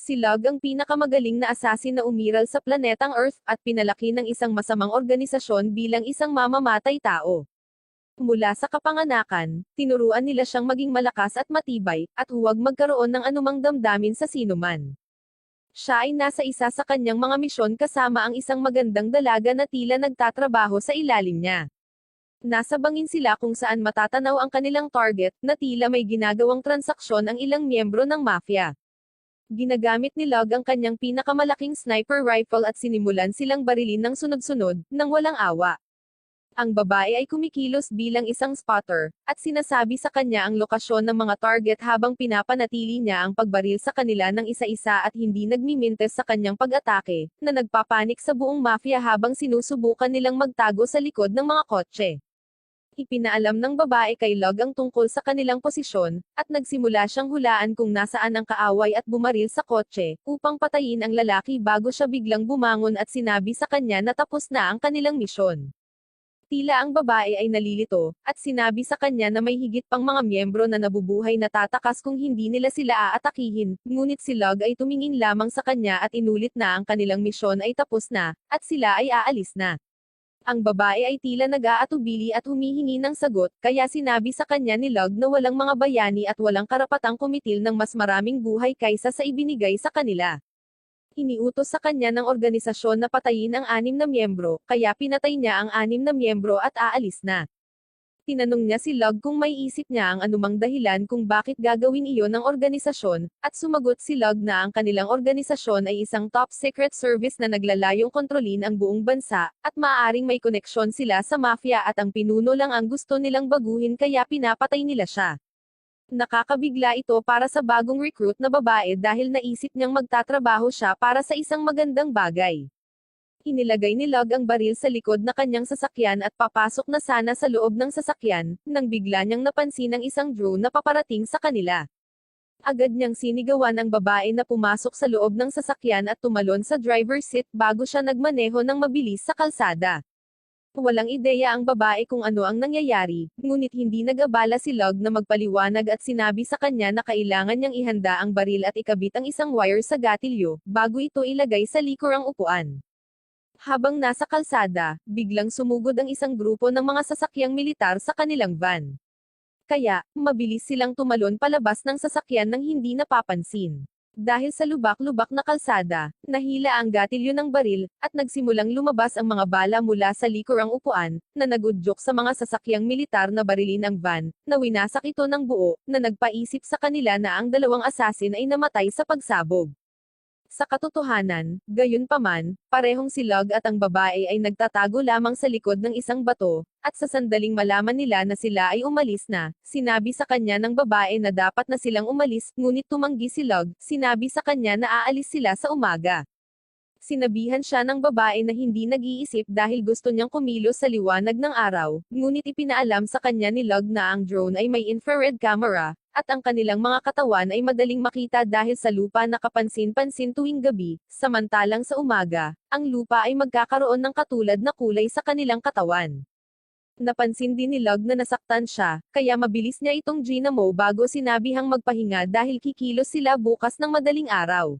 Si Log ang pinakamagaling na assassin na umiral sa planetang Earth, at pinalaki ng isang masamang organisasyon bilang isang mamamatay tao. Mula sa kapanganakan, tinuruan nila siyang maging malakas at matibay, at huwag magkaroon ng anumang damdamin sa sinuman. Siya ay nasa isa sa kanyang mga misyon kasama ang isang magandang dalaga na tila nagtatrabaho sa ilalim niya. Nasa bangin sila kung saan matatanaw ang kanilang target, na tila may ginagawang transaksyon ang ilang miyembro ng mafia. Ginagamit ni Log ang kanyang pinakamalaking sniper rifle at sinimulan silang barilin ng sunod-sunod, nang walang awa. Ang babae ay kumikilos bilang isang spotter, at sinasabi sa kanya ang lokasyon ng mga target habang pinapanatili niya ang pagbaril sa kanila ng isa-isa at hindi nagmimintes sa kanyang pag-atake, na nagpapanik sa buong mafia habang sinusubukan nilang magtago sa likod ng mga kotse. Ipinaalam ng babae kay Log ang tungkol sa kanilang posisyon, at nagsimula siyang hulaan kung nasaan ang kaaway at bumaril sa kotse, upang patayin ang lalaki bago siya biglang bumangon at sinabi sa kanya na tapos na ang kanilang misyon. Tila ang babae ay nalilito, at sinabi sa kanya na may higit pang mga miyembro na nabubuhay na tatakas kung hindi nila sila aatakihin, ngunit si Log ay tumingin lamang sa kanya at inulit na ang kanilang misyon ay tapos na, at sila ay aalis na. Ang babae ay tila nag-aatubili at humihingi ng sagot, kaya sinabi sa kanya ni Log na walang mga bayani at walang karapatang kumitil ng mas maraming buhay kaysa sa ibinigay sa kanila. Iniutos sa kanya ng organisasyon na patayin ang 6 na miyembro, kaya pinatay niya ang 6 na miyembro at aalis na. Tinanong niya si Log kung may isip niya ang anumang dahilan kung bakit gagawin iyon ng organisasyon, at sumagot si Log na ang kanilang organisasyon ay isang top secret service na naglalayong kontrolin ang buong bansa, at maaaring may koneksyon sila sa mafia at ang pinuno lang ang gusto nilang baguhin kaya pinapatay nila siya. Nakakabigla ito para sa bagong recruit na babae dahil naisip niyang magtatrabaho siya para sa isang magandang bagay. Inilagay ni Log ang baril sa likod na kanyang sasakyan at papasok na sana sa loob ng sasakyan, nang bigla niyang napansin ang isang drone na paparating sa kanila. Agad niyang sinigawan ang babae na pumasok sa loob ng sasakyan at tumalon sa driver's seat bago siya nagmaneho ng mabilis sa kalsada. Walang ideya ang babae kung ano ang nangyayari, ngunit hindi nag-abala si Log na magpaliwanag at sinabi sa kanya na kailangan niyang ihanda ang baril at ikabit ang isang wire sa gatilyo, bago ito ilagay sa likurang upuan. Habang nasa kalsada, biglang sumugod ang isang grupo ng mga sasakyang militar sa kanilang van. Kaya, mabilis silang tumalon palabas ng sasakyan nang hindi napapansin. Dahil sa lubak-lubak na kalsada, nahila ang gatilyo ng baril, at nagsimulang lumabas ang mga bala mula sa likurang upuan, na nagudyok sa mga sasakyang militar na barilin ang van, na winasak ito ng buo, na nagpaisip sa kanila na ang dalawang assassin ay namatay sa pagsabog. Sa katotohanan, gayunpaman, parehong si Log at ang babae ay nagtatago lamang sa likod ng isang bato, at sa sandaling malaman nila na sila ay umalis na, sinabi sa kanya ng babae na dapat na silang umalis, ngunit tumanggi si Log, sinabi sa kanya na aalis sila sa umaga. Sinabihan siya ng babae na hindi nag-iisip dahil gusto niyang kumilos sa liwanag ng araw, ngunit ipinaalam sa kanya ni Log na ang drone ay may infrared camera, at ang kanilang mga katawan ay madaling makita dahil sa lupa na kapansin-pansin tuwing gabi, samantalang sa umaga, ang lupa ay magkakaroon ng katulad na kulay sa kanilang katawan. Napansin din ni Log na nasaktan siya, kaya mabilis niya itong ginamo bago sinabihang magpahinga dahil kikilos sila bukas ng madaling araw.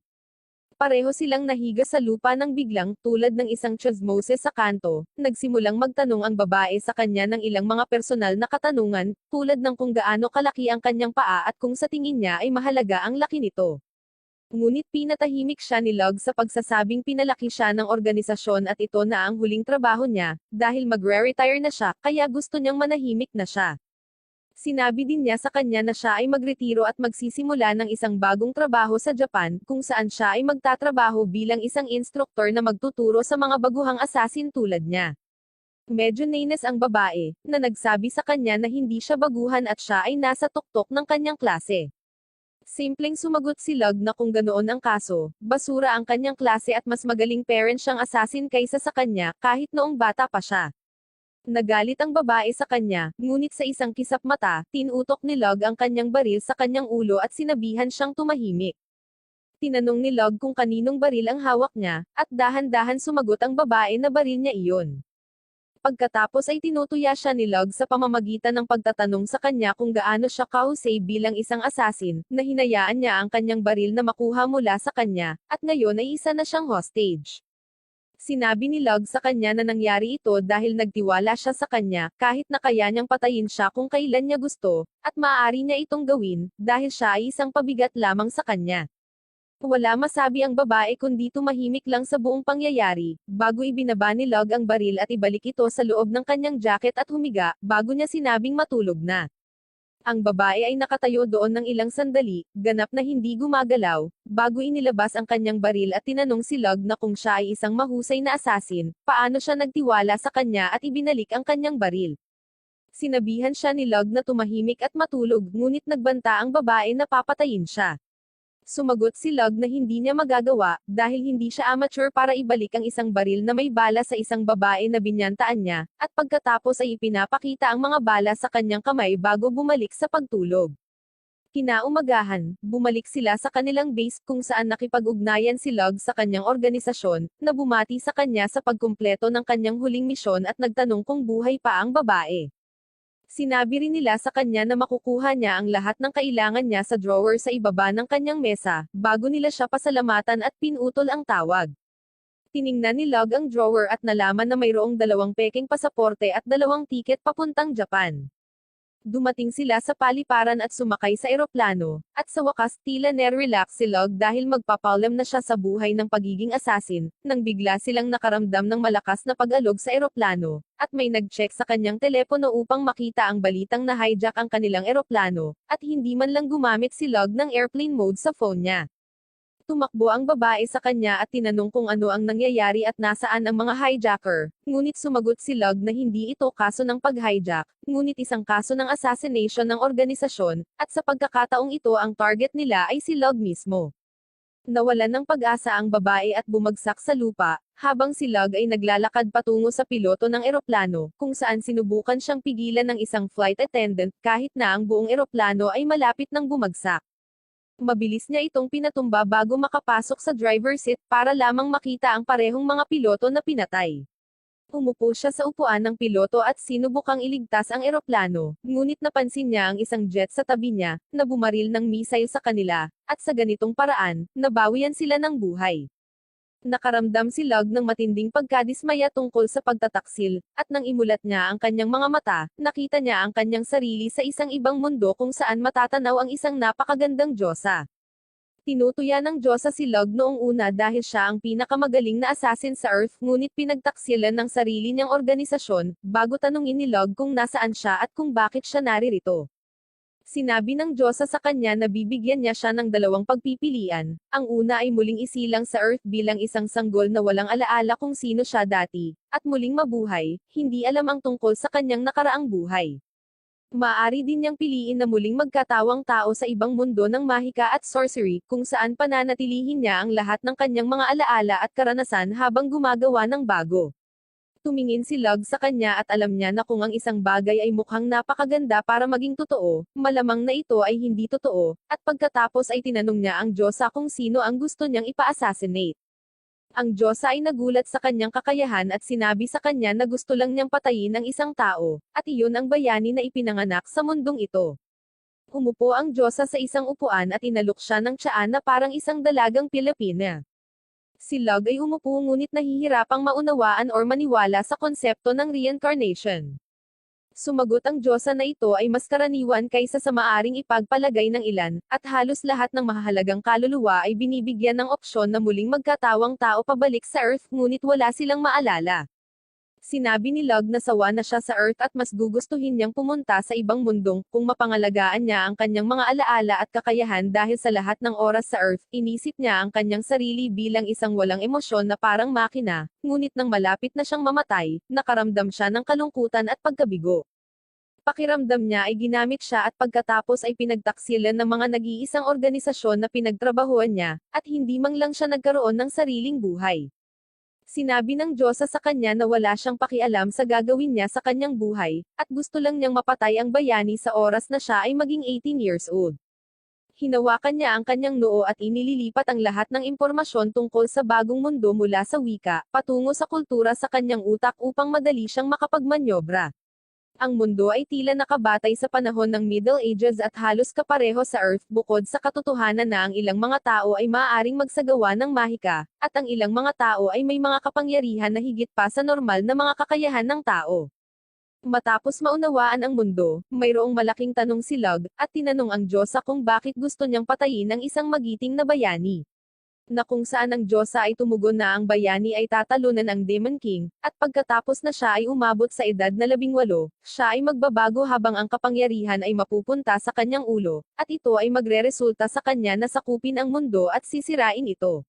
Pareho silang nahiga sa lupa nang biglang, tulad ng isang chismoses sa kanto, nagsimulang magtanong ang babae sa kanya ng ilang mga personal na katanungan, tulad ng kung gaano kalaki ang kanyang paa at kung sa tingin niya ay mahalaga ang laki nito. Ngunit pinatahimik siya ni Log sa pagsasabing pinalaki siya ng organisasyon at ito na ang huling trabaho niya, dahil magre-retire na siya, kaya gusto niyang manahimik na siya. Sinabi din niya sa kanya na siya ay magretiro at magsisimula ng isang bagong trabaho sa Japan, kung saan siya ay magtatrabaho bilang isang instruktor na magtuturo sa mga baguhang assassin tulad niya. Medyo nainis ang babae, na nagsabi sa kanya na hindi siya baguhan at siya ay nasa tuktok ng kanyang klase. Simpleng sumagot si Log na kung ganoon ang kaso, basura ang kanyang klase at mas magaling parent siyang assassin kaysa sa kanya, kahit noong bata pa siya. Nagalit ang babae sa kanya, ngunit sa isang kisap mata, tinutok ni Log ang kanyang baril sa kanyang ulo at sinabihan siyang tumahimik. Tinanong ni Log kung kaninong baril ang hawak niya, at dahan-dahan sumagot ang babae na baril niya iyon. Pagkatapos ay tinutuya siya ni Lug sa pamamagitan ng pagtatanong sa kanya kung gaano siya kahusay bilang isang assassin, na hinayaan niya ang kanyang baril na makuha mula sa kanya, at ngayon ay isa na siyang hostage. Sinabi ni Lug sa kanya na nangyari ito dahil nagtiwala siya sa kanya, kahit na kaya niyang patayin siya kung kailan niya gusto, at maaari niya itong gawin, dahil siya ay isang pabigat lamang sa kanya. Wala masabi ang babae kundi tumahimik lang sa buong pangyayari, bago ibinaba ni Lug ang baril at ibalik ito sa loob ng kanyang jacket at humiga, bago niya sinabing matulog na. Ang babae ay nakatayo doon ng ilang sandali, ganap na hindi gumagalaw, bago inilabas ang kanyang baril at tinanong si Lug na kung siya ay isang mahusay na assassin, paano siya nagtiwala sa kanya at ibinalik ang kanyang baril. Sinabihan siya ni Lug na tumahimik at matulog, ngunit nagbanta ang babae na papatayin siya. Sumagot si Lug na hindi niya magagawa, dahil hindi siya amateur para ibalik ang isang baril na may bala sa isang babae na binyantaan niya, at pagkatapos ay ipinapakita ang mga bala sa kanyang kamay bago bumalik sa pagtulog. Kinaumagahan, bumalik sila sa kanilang base kung saan nakipag-ugnayan si Lug sa kanyang organisasyon, na bumati sa kanya sa pagkumpleto ng kanyang huling misyon at nagtanong kung buhay pa ang babae. Sinabi rin nila sa kanya na makukuha niya ang lahat ng kailangan niya sa drawer sa ibaba ng kanyang mesa, bago nila siya pasalamatan at pinutol ang tawag. Tiningnan ni Lug ang drawer at nalaman na mayroong 2 peking pasaporte at 2 tiket papuntang Japan. Dumating sila sa paliparan at sumakay sa eroplano, at sa wakas tila nerelax si Lug dahil magpapaulam na siya sa buhay ng pagiging assassin, nang bigla silang nakaramdam ng malakas na pag-alog sa eroplano, at may nag-check sa kanyang telepono upang makita ang balitang na hijack ang kanilang eroplano, at hindi man lang gumamit si Lug ng airplane mode sa phone niya. Tumakbo ang babae sa kanya at tinanong kung ano ang nangyayari at nasaan ang mga hijacker, ngunit sumagot si Lug na hindi ito kaso ng pag-hijack, ngunit isang kaso ng assassination ng organisasyon, at sa pagkakataong ito ang target nila ay si Lug mismo. Nawalan ng pag-asa ang babae at bumagsak sa lupa, habang si Lug ay naglalakad patungo sa piloto ng eroplano, kung saan sinubukan siyang pigilan ng isang flight attendant kahit na ang buong eroplano ay malapit nang bumagsak. Mabilis niya itong pinatumba bago makapasok sa driver's seat para lamang makita ang parehong mga piloto na pinatay. Umupo siya sa upuan ng piloto at sinubukang iligtas ang eroplano, ngunit napansin niya ang isang jet sa tabi niya, na bumaril ng missile sa kanila, at sa ganitong paraan, nabawian sila ng buhay. Nakaramdam si Lug ng matinding pagkadismaya tungkol sa pagtataksil, at nang imulat niya ang kanyang mga mata, nakita niya ang kanyang sarili sa isang ibang mundo kung saan matatanaw ang isang napakagandang diyosa. Tinutuya ng diyosa si Lug noong una dahil siya ang pinakamagaling na assassin sa Earth, ngunit pinagtaksilan ng sarili niyang organisasyon, bago tanungin ni Lug kung nasaan siya at kung bakit siya naririto. Sinabi ng diyosa sa kanya na bibigyan niya siya ng 2 pagpipilian. Ang una ay muling isilang sa Earth bilang isang sanggol na walang alaala kung sino siya dati, at muling mabuhay, hindi alam ang tungkol sa kanyang nakaraang buhay. Maaari din niyang piliin na muling magkatawang tao sa ibang mundo ng mahika at sorcery, kung saan pananatilihin niya ang lahat ng kanyang mga alaala at karanasan habang gumagawa ng bago. Tumingin si Lug sa kanya at alam niya na kung ang isang bagay ay mukhang napakaganda para maging totoo, malamang na ito ay hindi totoo, at pagkatapos ay tinanong niya ang diyosa kung sino ang gusto niyang ipa-assassinate. Ang diyosa ay nagulat sa kanyang kakayahan at sinabi sa kanya na gusto lang niyang patayin ang isang tao, at iyon ang bayani na ipinanganak sa mundong ito. Umupo ang diyosa sa isang upuan at inalok siya ng tiyaan na parang isang dalagang Pilipina. Si Lug ay umupo ngunit nahihirapang maunawaan or maniwala sa konsepto ng reincarnation. Sumagot ang diyosa na ito ay mas karaniwan kaysa sa maaring ipagpalagay ng ilan, at halos lahat ng mahahalagang kaluluwa ay binibigyan ng opsyon na muling magkatawang tao pabalik sa Earth ngunit wala silang maalala. Sinabi ni Lug na sawa na siya sa Earth at mas gugustuhin niyang pumunta sa ibang mundong, kung mapangalagaan niya ang kanyang mga alaala at kakayahan dahil sa lahat ng oras sa Earth, inisip niya ang kanyang sarili bilang isang walang emosyon na parang makina, ngunit nang malapit na siyang mamatay, nakaramdam siya ng kalungkutan at pagkabigo. Pakiramdam niya ay ginamit siya at pagkatapos ay pinagtaksilan ng mga nag-iisang organisasyon na pinagtrabahuan niya, at hindi man lang siya nagkaroon ng sariling buhay. Sinabi ng diyosa sa kanya na wala siyang pakialam sa gagawin niya sa kanyang buhay, at gusto lang niyang mapatay ang bayani sa oras na siya ay maging 18 years old. Hinawakan niya ang kanyang noo at inililipat ang lahat ng impormasyon tungkol sa bagong mundo mula sa wika, patungo sa kultura sa kanyang utak upang madali siyang makapagmanyobra. Ang mundo ay tila nakabatay sa panahon ng Middle Ages at halos kapareho sa Earth bukod sa katotohanan na ang ilang mga tao ay maaaring magsagawa ng mahika, at ang ilang mga tao ay may mga kapangyarihan na higit pa sa normal na mga kakayahan ng tao. Matapos maunawaan ang mundo, mayroong malaking tanong si Lug, at tinanong ang Diyosa kung bakit gusto niyang patayin ang isang magiting na bayani. Na kung saan ang Diyosa ay tumugon na ang bayani ay tatalunan ang Demon King, at pagkatapos na siya ay umabot sa edad na 18, siya ay magbabago habang ang kapangyarihan ay mapupunta sa kanyang ulo, at ito ay magreresulta sa kanya na sakupin ang mundo at sisirain ito.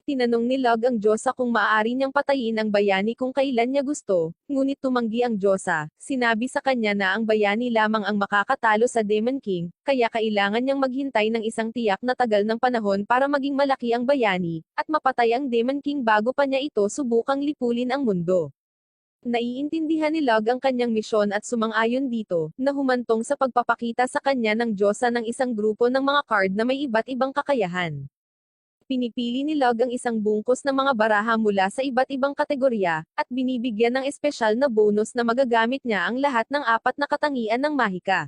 Tinanong ni Lug ang Diyosa kung maaari niyang patayin ang bayani kung kailan niya gusto, ngunit tumanggi ang Diyosa. Sinabi sa kanya na ang bayani lamang ang makakatalo sa Demon King, kaya kailangan niyang maghintay ng isang tiyak na tagal ng panahon para maging malaki ang bayani, at mapatay ang Demon King bago pa niya ito subukang lipulin ang mundo. Naiintindihan ni Lug ang kanyang misyon at sumang-ayon dito, na humantong sa pagpapakita sa kanya ng Diyosa ng isang grupo ng mga card na may iba't ibang kakayahan. Pinipili ni Lug ang isang bungkus ng mga baraha mula sa iba't ibang kategorya, at binibigyan ng espesyal na bonus na magagamit niya ang lahat ng 4 na katangian ng mahika.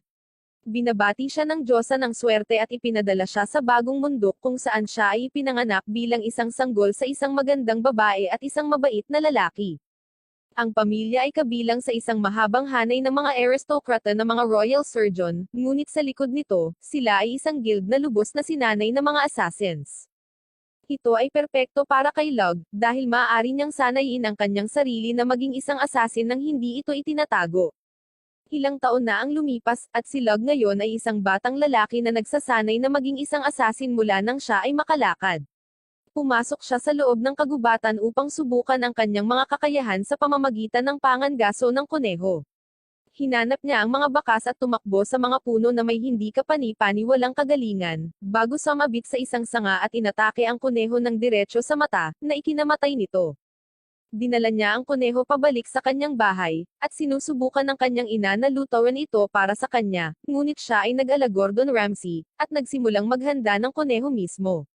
Binabati siya ng Diyosa ng swerte at ipinadala siya sa bagong mundo kung saan siya ay ipinanganak bilang isang sanggol sa isang magandang babae at isang mabait na lalaki. Ang pamilya ay kabilang sa isang mahabang hanay ng mga aristokrata na mga royal surgeon, ngunit sa likod nito, sila ay isang guild na lubos na sinanay ng mga assassins. Ito ay perpekto para kay Lug, dahil maaari niyang sanayin ang kanyang sarili na maging isang assassin nang hindi ito itinatago. Ilang taon na ang lumipas, at si Lug ngayon ay isang batang lalaki na nagsasanay na maging isang assassin mula nang siya ay makalakad. Pumasok siya sa loob ng kagubatan upang subukan ang kanyang mga kakayahan sa pamamagitan ng pangangaso ng kuneho. Hinanap niya ang mga bakas at tumakbo sa mga puno na may hindi kapani-paniwalang kagalingan, bago sumabit sa isang sanga at inatake ang kuneho ng diretso sa mata, na ikinamatay nito. Dinala niya ang kuneho pabalik sa kanyang bahay, at sinusubukan ng kanyang ina na lutuin ito para sa kanya, ngunit siya ay nag-ala Gordon Ramsay, at nagsimulang maghanda ng kuneho mismo.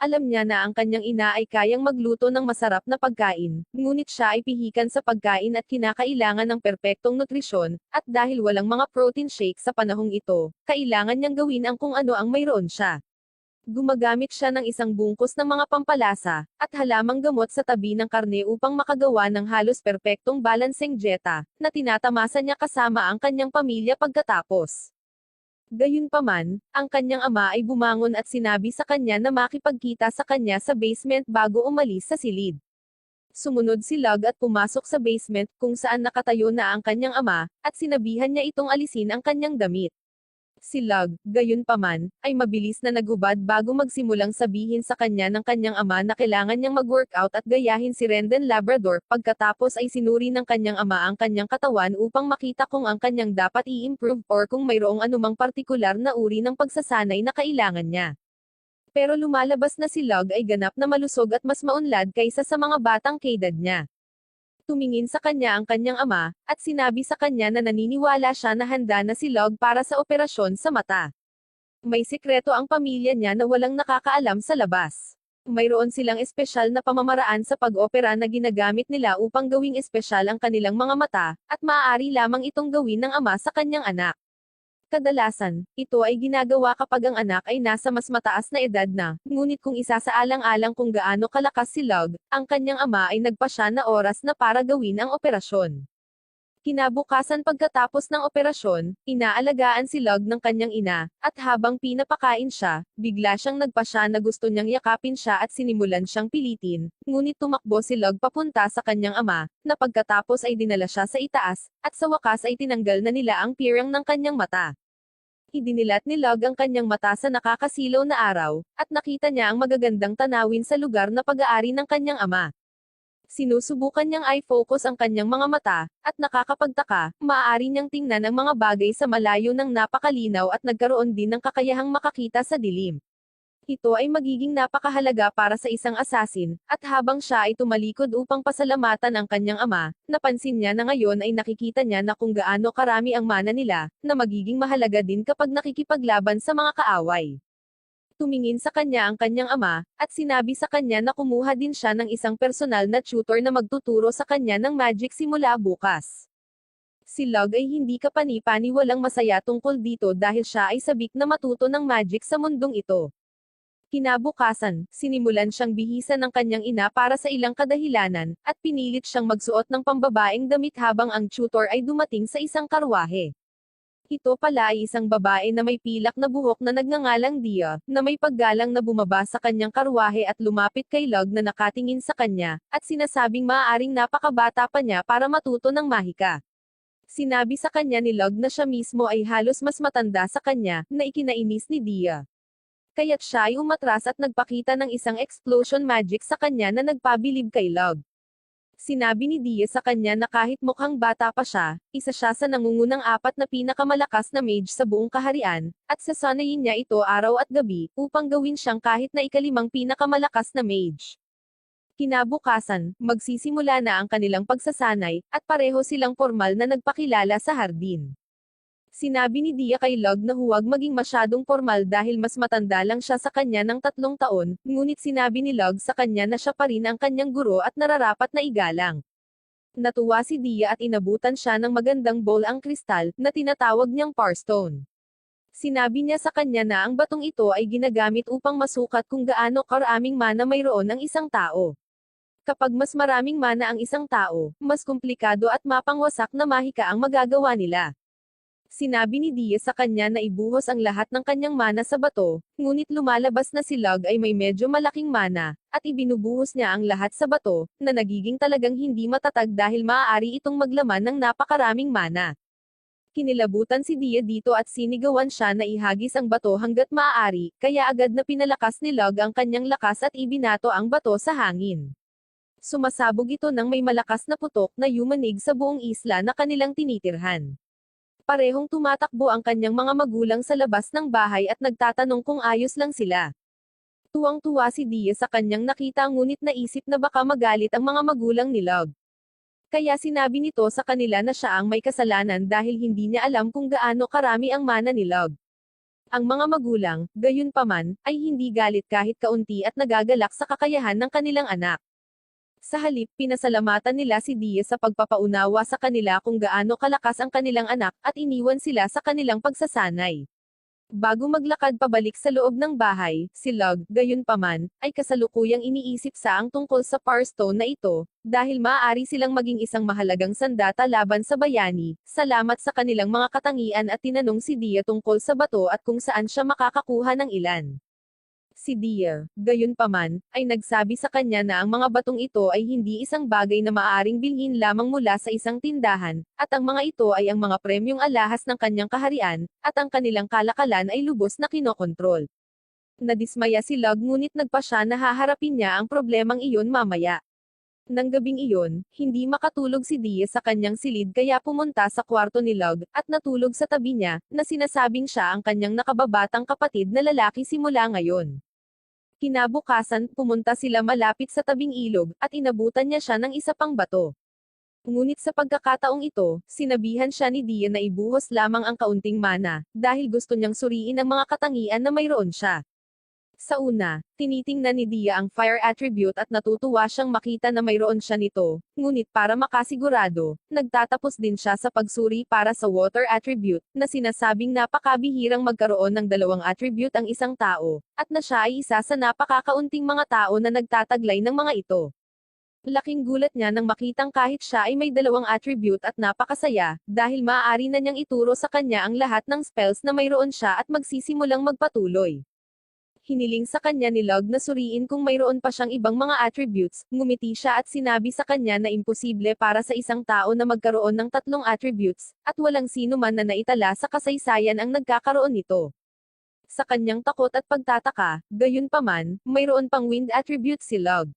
Alam niya na ang kanyang ina ay kayang magluto ng masarap na pagkain, ngunit siya ay pihikan sa pagkain at kinakailangan ng perpektong nutrisyon, at dahil walang mga protein shake sa panahong ito, kailangan niyang gawin ang kung ano ang mayroon siya. Gumagamit siya ng isang bungkus ng mga pampalasa, at halamang gamot sa tabi ng karne upang makagawa ng halos perpektong balanseng dieta, na tinatamasa niya kasama ang kanyang pamilya pagkatapos. Gayunpaman, ang kanyang ama ay bumangon at sinabi sa kanya na makipagkita sa kanya sa basement bago umalis sa silid. Sumunod si Lug at pumasok sa basement kung saan nakatayo na ang kanyang ama, at sinabihan niya itong alisin ang kanyang damit. Si Lug, gayunpaman, ay mabilis na nagubad bago magsimulang sabihin sa kanya ng kanyang ama na kailangan niyang mag-workout at gayahin si Rendon Labrador. Pagkatapos ay sinuri ng kanyang ama ang kanyang katawan upang makita kung ang kanyang dapat i-improve or kung mayroong anumang partikular na uri ng pagsasanay na kailangan niya. Pero lumalabas na si Lug ay ganap na malusog at mas maunlad kaysa sa mga batang kaedad niya. Tumingin sa kanya ang kanyang ama, at sinabi sa kanya na naniniwala siya na handa na si Lug para sa operasyon sa mata. May sikreto ang pamilya niya na walang nakakaalam sa labas. Mayroon silang espesyal na pamamaraan sa pag-opera na ginagamit nila upang gawing espesyal ang kanilang mga mata, at maaari lamang itong gawin ng ama sa kanyang anak. Kadalasan, ito ay ginagawa kapag ang anak ay nasa mas mataas na edad na, ngunit kung isasaalang-alang kung gaano kalakas si Lug, ang kanyang ama ay nagpasya na oras na para gawin ang operasyon. Kinabukasan pagkatapos ng operasyon, inaalagaan si Lug ng kanyang ina, at habang pinapakain siya, bigla siyang nagpasya na gusto niyang yakapin siya at sinimulan siyang pilitin, ngunit tumakbo si Lug papunta sa kanyang ama, na pagkatapos ay dinala siya sa itaas, at sa wakas ay tinanggal na nila ang pirang ng kanyang mata. Idinilat ni Lug ang kanyang mata sa nakakasilaw na araw, at nakita niya ang magagandang tanawin sa lugar na pag-aari ng kanyang ama. Sinusubukan niyang i-focus ang kanyang mga mata, at nakakapagtaka, maaari niyang tingnan ang mga bagay sa malayo ng napakalinaw at nagkaroon din ng kakayahang makakita sa dilim. Ito ay magiging napakahalaga para sa isang assassin, at habang siya ay tumalikod upang pasalamatan ang kanyang ama, napansin niya na ngayon ay nakikita niya na kung gaano karami ang mana nila, na magiging mahalaga din kapag nakikipaglaban sa mga kaaway. Tumingin sa kanya ang kanyang ama, at sinabi sa kanya na kumuha din siya ng isang personal na tutor na magtuturo sa kanya ng magic simula bukas. Si Lug ay hindi kapani-paniwalang masaya tungkol dito dahil siya ay sabik na matuto ng magic sa mundong ito. Kinabukasan, sinimulan siyang bihisan ng kanyang ina para sa ilang kadahilanan, at pinilit siyang magsuot ng pambabaeng damit habang ang tutor ay dumating sa isang karwahe. Ito pala ay isang babae na may pilak na buhok na nagngangalang Dia, na may paggalang na bumaba sa kanyang karwahe at lumapit kay Lug na nakatingin sa kanya, at sinasabing maaaring napakabata pa niya para matuto ng mahika. Sinabi sa kanya ni Lug na siya mismo ay halos mas matanda sa kanya, na ikinainis ni Dia. Kaya't siya ay umatras at nagpakita ng isang explosion magic sa kanya na nagpabilib kay Lug. Sinabi ni Dia sa kanya na kahit mukhang bata pa siya, isa siya sa nangungunang 4 na pinakamalakas na mage sa buong kaharian, at sasanayin niya ito araw at gabi, upang gawin siyang kahit na ika-5 pinakamalakas na mage. Kinabukasan, magsisimula na ang kanilang pagsasanay, at pareho silang formal na nagpakilala sa hardin. Sinabi ni Dia kay Lug na huwag maging masyadong formal dahil mas matanda lang siya sa kanya ng 3 taon, ngunit sinabi ni Lug sa kanya na siya pa rin ang kanyang guro at nararapat na igalang. Natuwa si Dia at inabutan siya ng magandang bowl ang kristal, na tinatawag niyang Parstone. Sinabi niya sa kanya na ang batong ito ay ginagamit upang masukat kung gaano karaming mana mayroon ang isang tao. Kapag mas maraming mana ang isang tao, mas komplikado at mapangwasak na mahika ang magagawa nila. Sinabi ni Dia sa kanya na ibuhos ang lahat ng kanyang mana sa bato, ngunit lumalabas na si Lug ay may medyo malaking mana, at ibinubuhos niya ang lahat sa bato, na nagiging talagang hindi matatag dahil maaari itong maglaman ng napakaraming mana. Kinilabutan si Dia dito at sinigawan siya na ihagis ang bato hanggat maaari, kaya agad na pinalakas ni Lug ang kanyang lakas at ibinato ang bato sa hangin. Sumasabog ito ng may malakas na putok na yumanig sa buong isla na kanilang tinitirhan. Parehong tumatakbo ang kanyang mga magulang sa labas ng bahay at nagtatanong kung ayos lang sila. Tuwang-tuwa si Dia sa kanyang nakita ngunit naisip na baka magalit ang mga magulang ni Lug. Kaya sinabi nito sa kanila na siya ang may kasalanan dahil hindi niya alam kung gaano karami ang mana ni Lug. Ang mga magulang, gayunpaman, ay hindi galit kahit kaunti at nagagalak sa kakayahan ng kanilang anak. Sa halip, pinasalamatan nila si Dia sa pagpapaunawa sa kanila kung gaano kalakas ang kanilang anak, at iniwan sila sa kanilang pagsasanay. Bago maglakad pabalik sa loob ng bahay, si Lug, gayunpaman, ay kasalukuyang iniisip ang tungkol sa Parstone na ito, dahil maaari silang maging isang mahalagang sandata laban sa bayani, salamat sa kanilang mga katangian at tinanong si Dia tungkol sa bato at kung saan siya makakakuha ng ilan. Si Dia, gayunpaman, ay nagsabi sa kanya na ang mga batong ito ay hindi isang bagay na maaaring bilhin lamang mula sa isang tindahan, at ang mga ito ay ang mga premyong alahas ng kanyang kaharian, at ang kanilang kalakalan ay lubos na kinokontrol. Nadismaya si Lug ngunit nagpa siya na haharapin niya ang problemang iyon mamaya. Nang gabing iyon, hindi makatulog si Dia sa kanyang silid kaya pumunta sa kwarto ni Lug, at natulog sa tabi niya, na sinasabing siya ang kanyang nakababatang kapatid na lalaki simula ngayon. Kinabukasan, pumunta sila malapit sa tabing ilog, at inabutan niya siya ng isa pang bato. Ngunit sa pagkakataong ito, sinabihan siya ni Dia na ibuhos lamang ang kaunting mana, dahil gusto niyang suriin ang mga katangian na mayroon siya. Sa una, tinitingnan ni Dia ang fire attribute at natutuwa siyang makita na mayroon siya nito, ngunit para makasigurado, nagtatapos din siya sa pagsuri para sa water attribute, na sinasabing napakabihirang magkaroon ng 2 attribute ang isang tao, at na siya ay isa sa napakakaunting mga tao na nagtataglay ng mga ito. Laking gulat niya nang makitang kahit siya ay may 2 attribute at napakasaya, dahil maaari na niyang ituro sa kanya ang lahat ng spells na mayroon siya at magsisimulang magpatuloy. Hiniling sa kanya ni Lug na suriin kung mayroon pa siyang ibang mga attributes, ngumiti siya at sinabi sa kanya na imposible para sa isang tao na magkaroon ng 3 attributes, at walang sino man na naitala sa kasaysayan ang nagkakaroon nito. Sa kanyang takot at pagtataka, gayunpaman, mayroon pang wind attribute si Lug.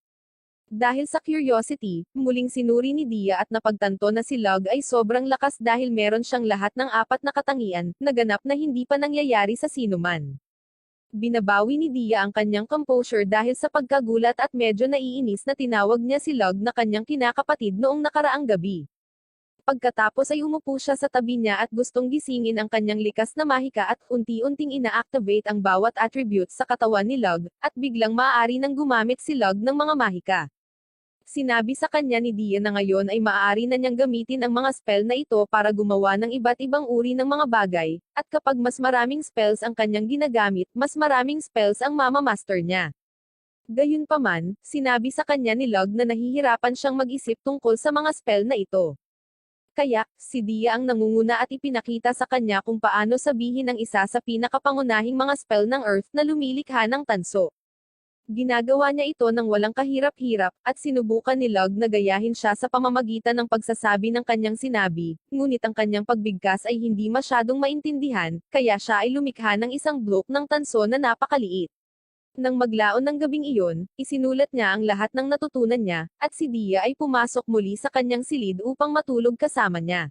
Dahil sa curiosity, muling sinuri ni Dia at napagtanto na si Lug ay sobrang lakas dahil meron siyang lahat ng 4 na katangian, na ganap na hindi pa nangyayari sa sinuman. Binabawi ni Dia ang kanyang composure dahil sa pagkagulat at medyo naiinis na tinawag niya si Lug na kanyang kinakapatid noong nakaraang gabi. Pagkatapos ay umupo siya sa tabi niya at gustong gisingin ang kanyang likas na mahika at unti-unting ina-activate ang bawat attribute sa katawan ni Lug, at biglang maaari nang gumamit si Lug ng mga mahika. Sinabi sa kanya ni Dia na ngayon ay maaari na niyang gamitin ang mga spell na ito para gumawa ng iba't ibang uri ng mga bagay, at kapag mas maraming spells ang kanyang ginagamit, mas maraming spells ang mamamaster niya. Gayunpaman, sinabi sa kanya ni Lug na nahihirapan siyang mag-isip tungkol sa mga spell na ito. Kaya, si Dia ang nangunguna at ipinakita sa kanya kung paano sabihin ang isa sa pinakapangunahing mga spell ng Earth na lumilikha ng tanso. Ginagawa niya ito ng walang kahirap-hirap, at sinubukan ni Lug na gayahin siya sa pamamagitan ng pagsasabi ng kanyang sinabi, ngunit ang kanyang pagbigkas ay hindi masyadong maintindihan, kaya siya ay lumikha ng isang block ng tanso na napakaliit. Nang maglaon ng gabing iyon, isinulat niya ang lahat ng natutunan niya, at si Dia ay pumasok muli sa kanyang silid upang matulog kasama niya.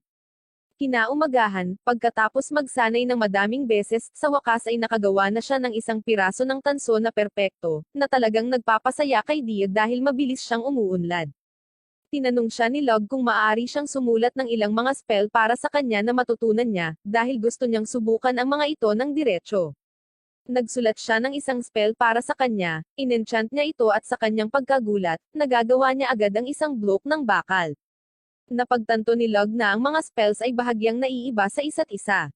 Kinaumagahan, pagkatapos magsanay ng madaming beses, sa wakas ay nakagawa na siya ng isang piraso ng tanso na perpekto, na talagang nagpapasaya kay Dia dahil mabilis siyang umuunlad. Tinanong siya ni Lug kung maaari siyang sumulat ng ilang mga spell para sa kanya na matutunan niya, dahil gusto niyang subukan ang mga ito ng diretsyo. Nagsulat siya ng isang spell para sa kanya, inenchant niya ito at sa kanyang pagkagulat, nagagawa niya agad ang isang block ng bakal. Napagtanto ni Lug na ang mga spells ay bahagyang naiiba sa isa't isa.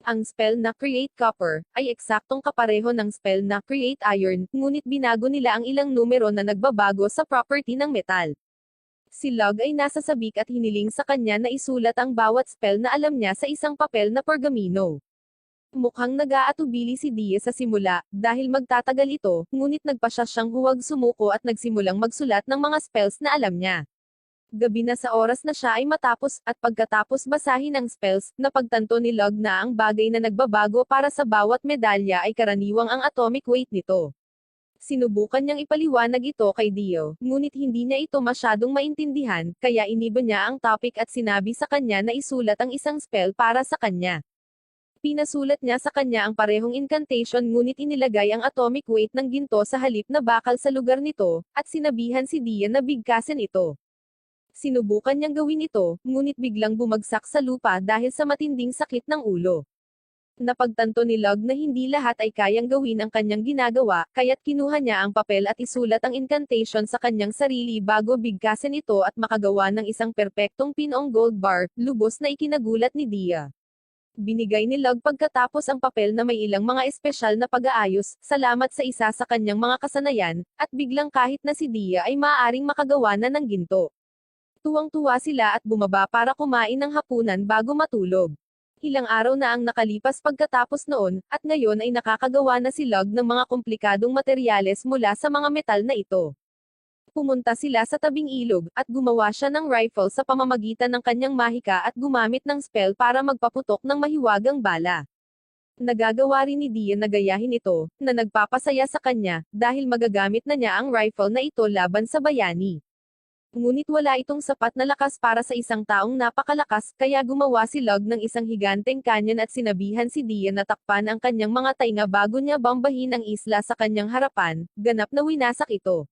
Ang spell na Create Copper ay eksaktong kapareho ng spell na Create Iron, ngunit binago nila ang ilang numero na nagbabago sa property ng metal. Si Lug ay nasa sabik at hiniling sa kanya na isulat ang bawat spell na alam niya sa isang papel na pergamino. Mukhang nag-aatubili si Dia sa simula, dahil magtatagal ito, ngunit nagpasya siyang huwag sumuko at nagsimulang magsulat ng mga spells na alam niya. Gabi na sa oras na siya ay matapos, at pagkatapos basahin ang spells, napagtanto ni Lug na ang bagay na nagbabago para sa bawat medalya ay karaniwang ang atomic weight nito. Sinubukan niyang ipaliwanag ito kay Dio, ngunit hindi niya ito masyadong maintindihan, kaya iniba niya ang topic at sinabi sa kanya na isulat ang isang spell para sa kanya. Pinasulat niya sa kanya ang parehong incantation ngunit inilagay ang atomic weight ng ginto sa halip na bakal sa lugar nito, at sinabihan si Dia na bigkasin ito. Sinubukan niyang gawin ito, ngunit biglang bumagsak sa lupa dahil sa matinding sakit ng ulo. Napagtanto ni Lug na hindi lahat ay kayang gawin ang kanyang ginagawa, kaya't kinuha niya ang papel at isulat ang incantation sa kanyang sarili bago bigkasin ito at makagawa ng isang perpektong pinoong gold bar, lubos na ikinagulat ni Dia. Binigay ni Lug pagkatapos ang papel na may ilang mga espesyal na pag-aayos, salamat sa isa sa kanyang mga kasanayan, at biglang kahit na si Dia ay maaaring makagawa na ng ginto. Tuwang-tuwa sila at bumaba para kumain ng hapunan bago matulog. Ilang araw na ang nakalipas pagkatapos noon, at ngayon ay nakakagawa na si Lug ng mga komplikadong materyales mula sa mga metal na ito. Pumunta sila sa tabing ilog, at gumawa siya ng rifle sa pamamagitan ng kanyang mahika at gumamit ng spell para magpaputok ng mahiwagang bala. Nagagawa rin ni Dia na gayahin ito, na nagpapasaya sa kanya, dahil magagamit na niya ang rifle na ito laban sa bayani. Ngunit wala itong sapat na lakas para sa isang taong napakalakas, kaya gumawa si Lug ng isang higanteng canyon at sinabihan si Dia na takpan ang kanyang mga tainga bago niya bombahin ang isla sa kanyang harapan, ganap na winasak ito.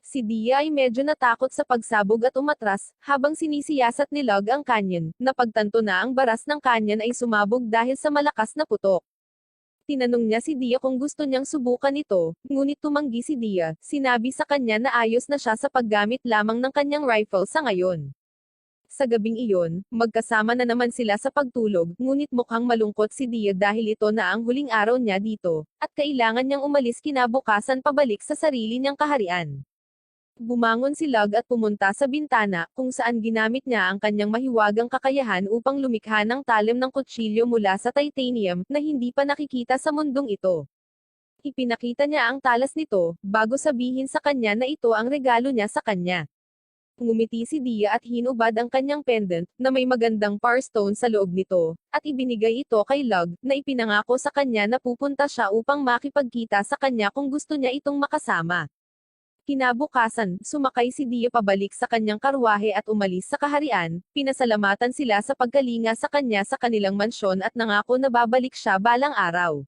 Si Dia ay medyo natakot sa pagsabog at umatras, habang sinisiyasat ni Lug ang canyon, napagtanto na ang baras ng canyon ay sumabog dahil sa malakas na putok. Tinanong niya si Dia kung gusto niyang subukan ito, ngunit tumanggi si Dia, sinabi sa kanya na ayos na siya sa paggamit lamang ng kanyang rifle sa ngayon. Sa gabing iyon, magkasama na naman sila sa pagtulog, ngunit mukhang malungkot si Dia dahil ito na ang huling araw niya dito, at kailangan niyang umalis kinabukasan pabalik sa sarili niyang kaharian. Bumangon si Lug at pumunta sa bintana, kung saan ginamit niya ang kanyang mahiwagang kakayahan upang lumikha ng talim ng kutsilyo mula sa titanium, na hindi pa nakikita sa mundong ito. Ipinakita niya ang talas nito, bago sabihin sa kanya na ito ang regalo niya sa kanya. Ngumiti si Dia at hinubad ang kanyang pendant, na may magandang parstone sa loob nito, at ibinigay ito kay Lug, na ipinangako sa kanya na pupunta siya upang makipagkita sa kanya kung gusto niya itong makasama. Kinabukasan, sumakay si Dia pabalik sa kanyang karwahe at umalis sa kaharian, pinasalamatan sila sa pagkalinga sa kanya sa kanilang mansyon at nangako na babalik siya balang araw.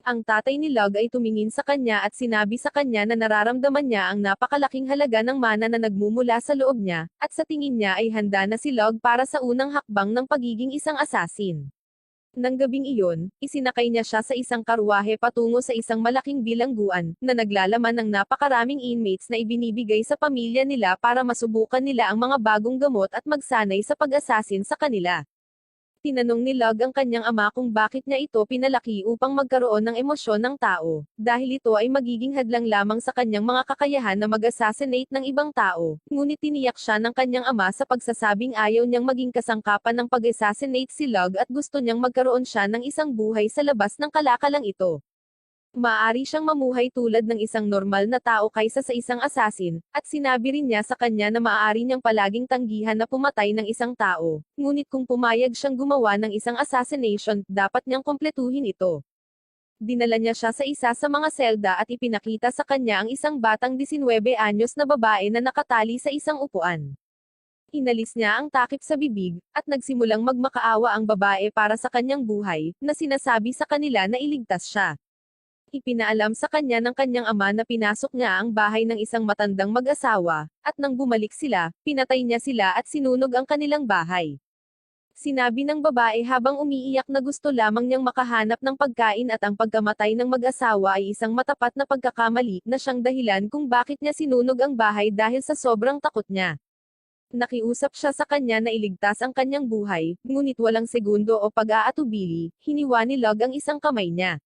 Ang tatay ni Log ay tumingin sa kanya at sinabi sa kanya na nararamdaman niya ang napakalaking halaga ng mana na nagmumula sa loob niya, at sa tingin niya ay handa na si Log para sa unang hakbang ng pagiging isang asasin. Nang gabing iyon, isinakay niya siya sa isang karwahe patungo sa isang malaking bilangguan, na naglalaman ng napakaraming inmates na ibinibigay sa pamilya nila para masubukan nila ang mga bagong gamot at magsanay sa pag-asasin sa kanila. Tinanong ni Log ang kanyang ama kung bakit niya ito pinalaki upang magkaroon ng emosyon ng tao, dahil ito ay magiging hadlang lamang sa kanyang mga kakayahan na mag-assassinate ng ibang tao, ngunit tiniyak siya ng kanyang ama sa pagsasabing ayaw niyang maging kasangkapan ng pag-assassinate si Log at gusto niyang magkaroon siya ng isang buhay sa labas ng kalakalang ito. Maaari siyang mamuhay tulad ng isang normal na tao kaysa sa isang asasin, at sinabi rin niya sa kanya na maaari niyang palaging tanggihan na pumatay ng isang tao, ngunit kung pumayag siyang gumawa ng isang assassination, dapat niyang kumpletuhin ito. Dinala niya siya sa isa sa mga selda at ipinakita sa kanya ang isang batang 19 anyos na babae na nakatali sa isang upuan. Inalis niya ang takip sa bibig, at nagsimulang magmakaawa ang babae para sa kanyang buhay, na sinasabi sa kanila na iligtas siya. Ipinaalam sa kanya ng kanyang ama na pinasok niya ang bahay ng isang matandang mag-asawa, at nang bumalik sila, pinatay niya sila at sinunog ang kanilang bahay. Sinabi ng babae habang umiiyak na gusto lamang niyang makahanap ng pagkain at ang pagkamatay ng mag-asawa ay isang matapat na pagkakamali na siyang dahilan kung bakit niya sinunog ang bahay dahil sa sobrang takot niya. Nakiusap siya sa kanya na iligtas ang kanyang buhay, ngunit walang segundo o pag-aatubili, hiniwa ni Log ang isang kamay niya.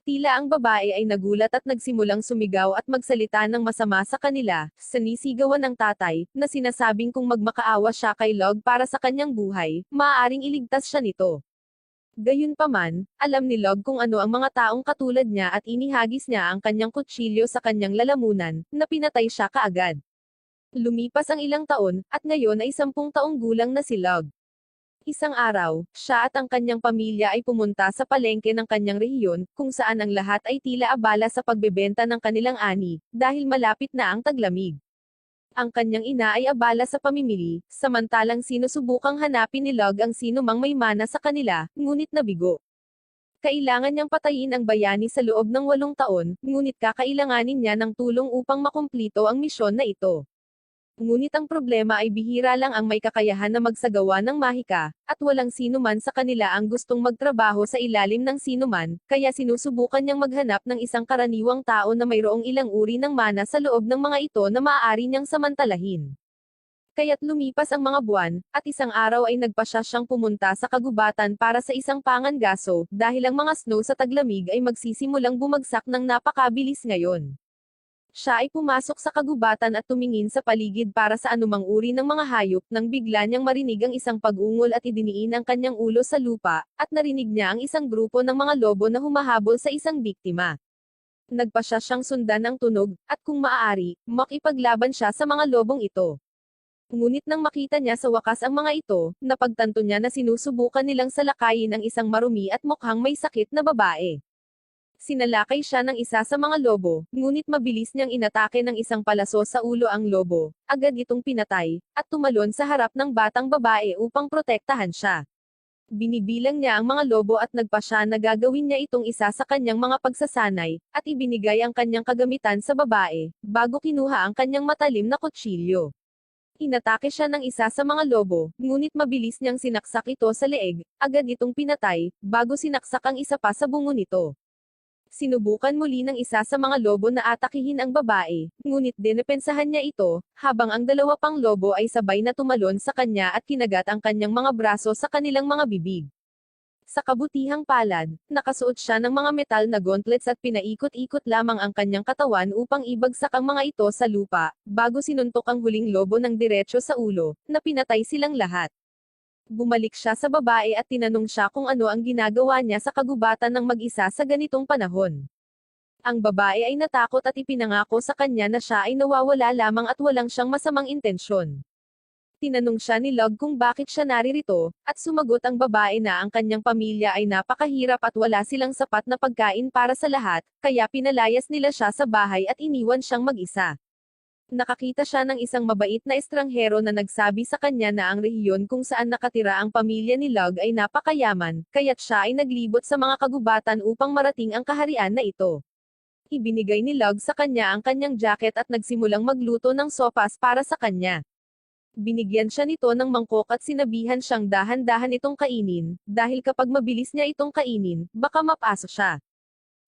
Tila ang babae ay nagulat at nagsimulang sumigaw at magsalita ng masama sa kanila, sinisigawan ng tatay, na sinasabing kung magmakaawa siya kay Log para sa kanyang buhay, maaaring iligtas siya nito. Gayunpaman, alam ni Log kung ano ang mga taong katulad niya at inihagis niya ang kanyang kutsilyo sa kanyang lalamunan, na pinatay siya kaagad. Lumipas ang ilang taon, at ngayon ay 10 taong gulang na si Log. Isang araw, siya at ang kanyang pamilya ay pumunta sa palengke ng kanyang rehiyon, kung saan ang lahat ay tila abala sa pagbebenta ng kanilang ani, dahil malapit na ang taglamig. Ang kanyang ina ay abala sa pamimili, samantalang sinusubukang hanapin ni Log ang sino mang may mana sa kanila, ngunit nabigo. Kailangan niyang patayin ang bayani sa loob ng 8 taon, ngunit kakailanganin niya ng tulong upang makumplito ang misyon na ito. Ngunit ang problema ay bihira lang ang may kakayahan na magsagawa ng mahika, at walang sino man sa kanila ang gustong magtrabaho sa ilalim ng sino man, kaya sinusubukan niyang maghanap ng isang karaniwang tao na mayroong ilang uri ng mana sa loob ng mga ito na maaari niyang samantalahin. Kaya't lumipas ang mga buwan, at isang araw ay nagpasya siyang pumunta sa kagubatan para sa isang pangangaso, dahil ang mga snow sa taglamig ay magsisimulang bumagsak ng napakabilis ngayon. Siya ay pumasok sa kagubatan at tumingin sa paligid para sa anumang uri ng mga hayop nang bigla niyang marinig ang isang pag-ungol at idiniin ang kanyang ulo sa lupa, at narinig niya ang isang grupo ng mga lobo na humahabol sa isang biktima. Nagpasya siyang sundan ang tunog, at kung maaari, makipaglaban siya sa mga lobong ito. Ngunit nang makita niya sa wakas ang mga ito, napagtanto niya na sinusubukan nilang salakayin ang isang marumi at mukhang may sakit na babae. Sinalakay siya ng isa sa mga lobo, ngunit mabilis niyang inatake ng isang palaso sa ulo ang lobo, agad itong pinatay, at tumalon sa harap ng batang babae upang protektahan siya. Binibilang niya ang mga lobo at nagpasya na gagawin niya itong isa sa kanyang mga pagsasanay, at ibinigay ang kanyang kagamitan sa babae, bago kinuha ang kanyang matalim na kutsilyo. Inatake siya ng isa sa mga lobo, ngunit mabilis niyang sinaksak ito sa leeg, agad itong pinatay, bago sinaksak ang isa pa sa bungo nito. Sinubukan muli ng isa sa mga lobo na atakihin ang babae, ngunit dinepensahan niya ito, habang ang 2 pang lobo ay sabay na tumalon sa kanya at kinagat ang kanyang mga braso sa kanilang mga bibig. Sa kabutihang palad, nakasuot siya ng mga metal na gauntlets at pinaikot-ikot lamang ang kanyang katawan upang ibagsak ang mga ito sa lupa, bago sinuntok ang huling lobo ng diretso sa ulo, na pinatay silang lahat. Bumalik siya sa babae at tinanong siya kung ano ang ginagawa niya sa kagubatan ng mag-isa sa ganitong panahon. Ang babae ay natakot at ipinangako sa kanya na siya ay nawawala lamang at walang siyang masamang intensyon. Tinanong siya ni Log kung bakit siya naririto, at sumagot ang babae na ang kanyang pamilya ay napakahirap at wala silang sapat na pagkain para sa lahat, kaya pinalayas nila siya sa bahay at iniwan siyang mag-isa. Nakakita siya ng isang mabait na estranghero na nagsabi sa kanya na ang rehiyon kung saan nakatira ang pamilya ni Lug ay napakayaman, kaya't siya ay naglibot sa mga kagubatan upang marating ang kaharian na ito. Ibinigay ni Lug sa kanya ang kanyang jacket at nagsimulang magluto ng sopas para sa kanya. Binigyan siya nito ng mangkok at sinabihan siyang dahan-dahan itong kainin, dahil kapag mabilis niya itong kainin, baka mapaso siya.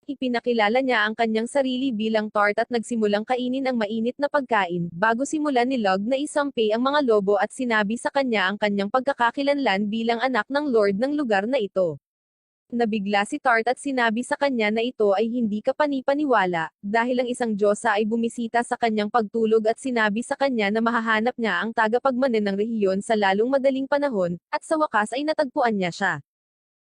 Ipinakilala niya ang kanyang sarili bilang tart at nagsimulang kainin ang mainit na pagkain, bago simulan ni Lug na isampi ang mga lobo at sinabi sa kanya ang kanyang pagkakakilanlan bilang anak ng lord ng lugar na ito. Nabigla si Tart at sinabi sa kanya na ito ay hindi kapani-paniwala, dahil ang isang diyosa ay bumisita sa kanyang pagtulog at sinabi sa kanya na mahahanap niya ang tagapagmanen ng rehiyon sa lalong madaling panahon, at sa wakas ay natagpuan niya siya.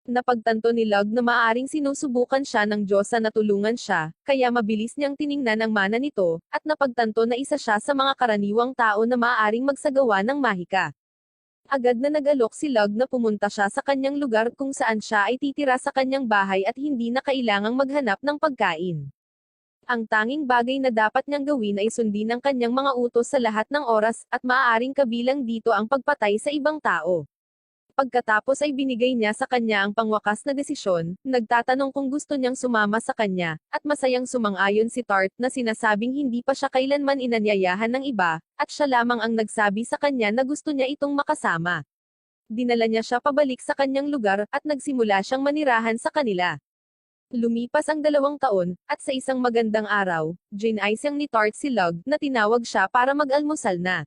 Napagtanto ni Lug na maaring sinusubukan siya ng diyosa na tulungan siya, kaya mabilis niyang tiningnan ang mana nito, at napagtanto na isa siya sa mga karaniwang tao na maaaring magsagawa ng mahika. Agad na nag-alok si Lug na pumunta siya sa kanyang lugar kung saan siya ay titira sa kanyang bahay at hindi na kailangang maghanap ng pagkain. Ang tanging bagay na dapat niyang gawin ay sundin ang kanyang mga utos sa lahat ng oras, at maaaring kabilang dito ang pagpatay sa ibang tao. Pagkatapos ay binigay niya sa kanya ang pangwakas na desisyon, nagtatanong kung gusto niyang sumama sa kanya, at masayang sumang-ayon si Tart na sinasabing hindi pa siya kailanman inanyayahan ng iba, at siya lamang ang nagsabi sa kanya na gusto niya itong makasama. Dinala niya siya pabalik sa kanyang lugar, at nagsimula siyang manirahan sa kanila. Lumipas ang 2 taon, at sa isang magandang araw, ginaisyang ni Tart si Lug, na tinawag siya para mag-almusal na.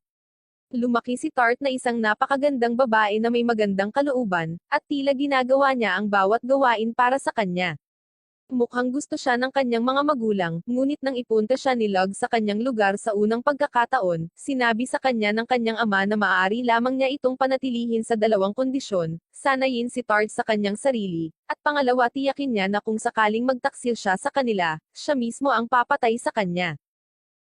Lumaki si Tart na isang napakagandang babae na may magandang kalooban, at tila ginagawa niya ang bawat gawain para sa kanya. Mukhang gusto siya ng kanyang mga magulang, ngunit nang ipunta siya ni Lug sa kanyang lugar sa unang pagkakataon, sinabi sa kanya ng kanyang ama na maaari lamang niya itong panatilihin sa 2 kondisyon, sanayin si Tart sa kanyang sarili, at pangalawa tiyakin niya na kung sakaling magtaksil siya sa kanila, siya mismo ang papatay sa kanya.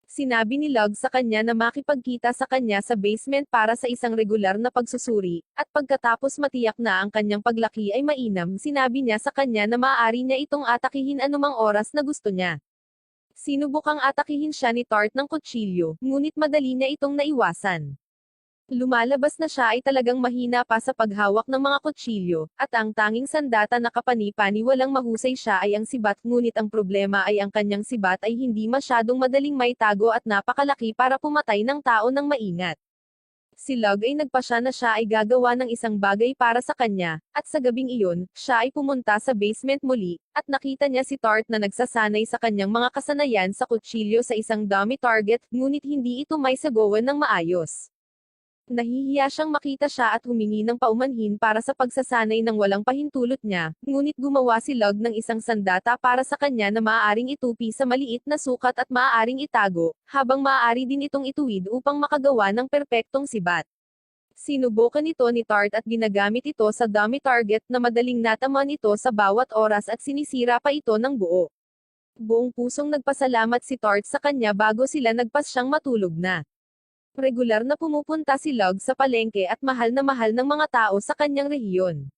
Sinabi ni Lug sa kanya na makipagkita sa kanya sa basement para sa isang regular na pagsusuri, at pagkatapos matiyak na ang kanyang paglaki ay mainam, sinabi niya sa kanya na maaari niya itong atakihin anumang oras na gusto niya. Sinubukang atakihin siya ni Tart ng kutsilyo, ngunit madali niya itong naiwasan. Lumalabas na siya ay talagang mahina pa sa paghawak ng mga kutsilyo, at ang tanging sandata na kapani-paniwalang mahusay siya ay ang sibat, ngunit ang problema ay ang kanyang sibat ay hindi masyadong madaling maitago at napakalaki para pumatay ng tao ng maingat. Si Lug ay nagpasya na siya ay gagawa ng isang bagay para sa kanya, at sa gabing iyon, siya ay pumunta sa basement muli, at nakita niya si Tart na nagsasanay sa kanyang mga kasanayan sa kutsilyo sa isang dummy target, ngunit hindi ito may sagawan ng maayos. Nahihiya siyang makita siya at humingi ng paumanhin para sa pagsasanay ng walang pahintulot niya, ngunit gumawa si Lug ng isang sandata para sa kanya na maaaring itupi sa maliit na sukat at maaaring itago, habang maaari din itong ituwid upang makagawa ng perpektong sibat. Sinubukan ito ni Tart at ginagamit ito sa dummy target na madaling natamaan ito sa bawat oras at sinisira pa ito ng buo. Buong pusong nagpasalamat si Tart sa kanya bago sila nagpasyang matulog na. Regular na pumupunta si Lug sa palengke at mahal ng mga tao sa kanyang rehiyon.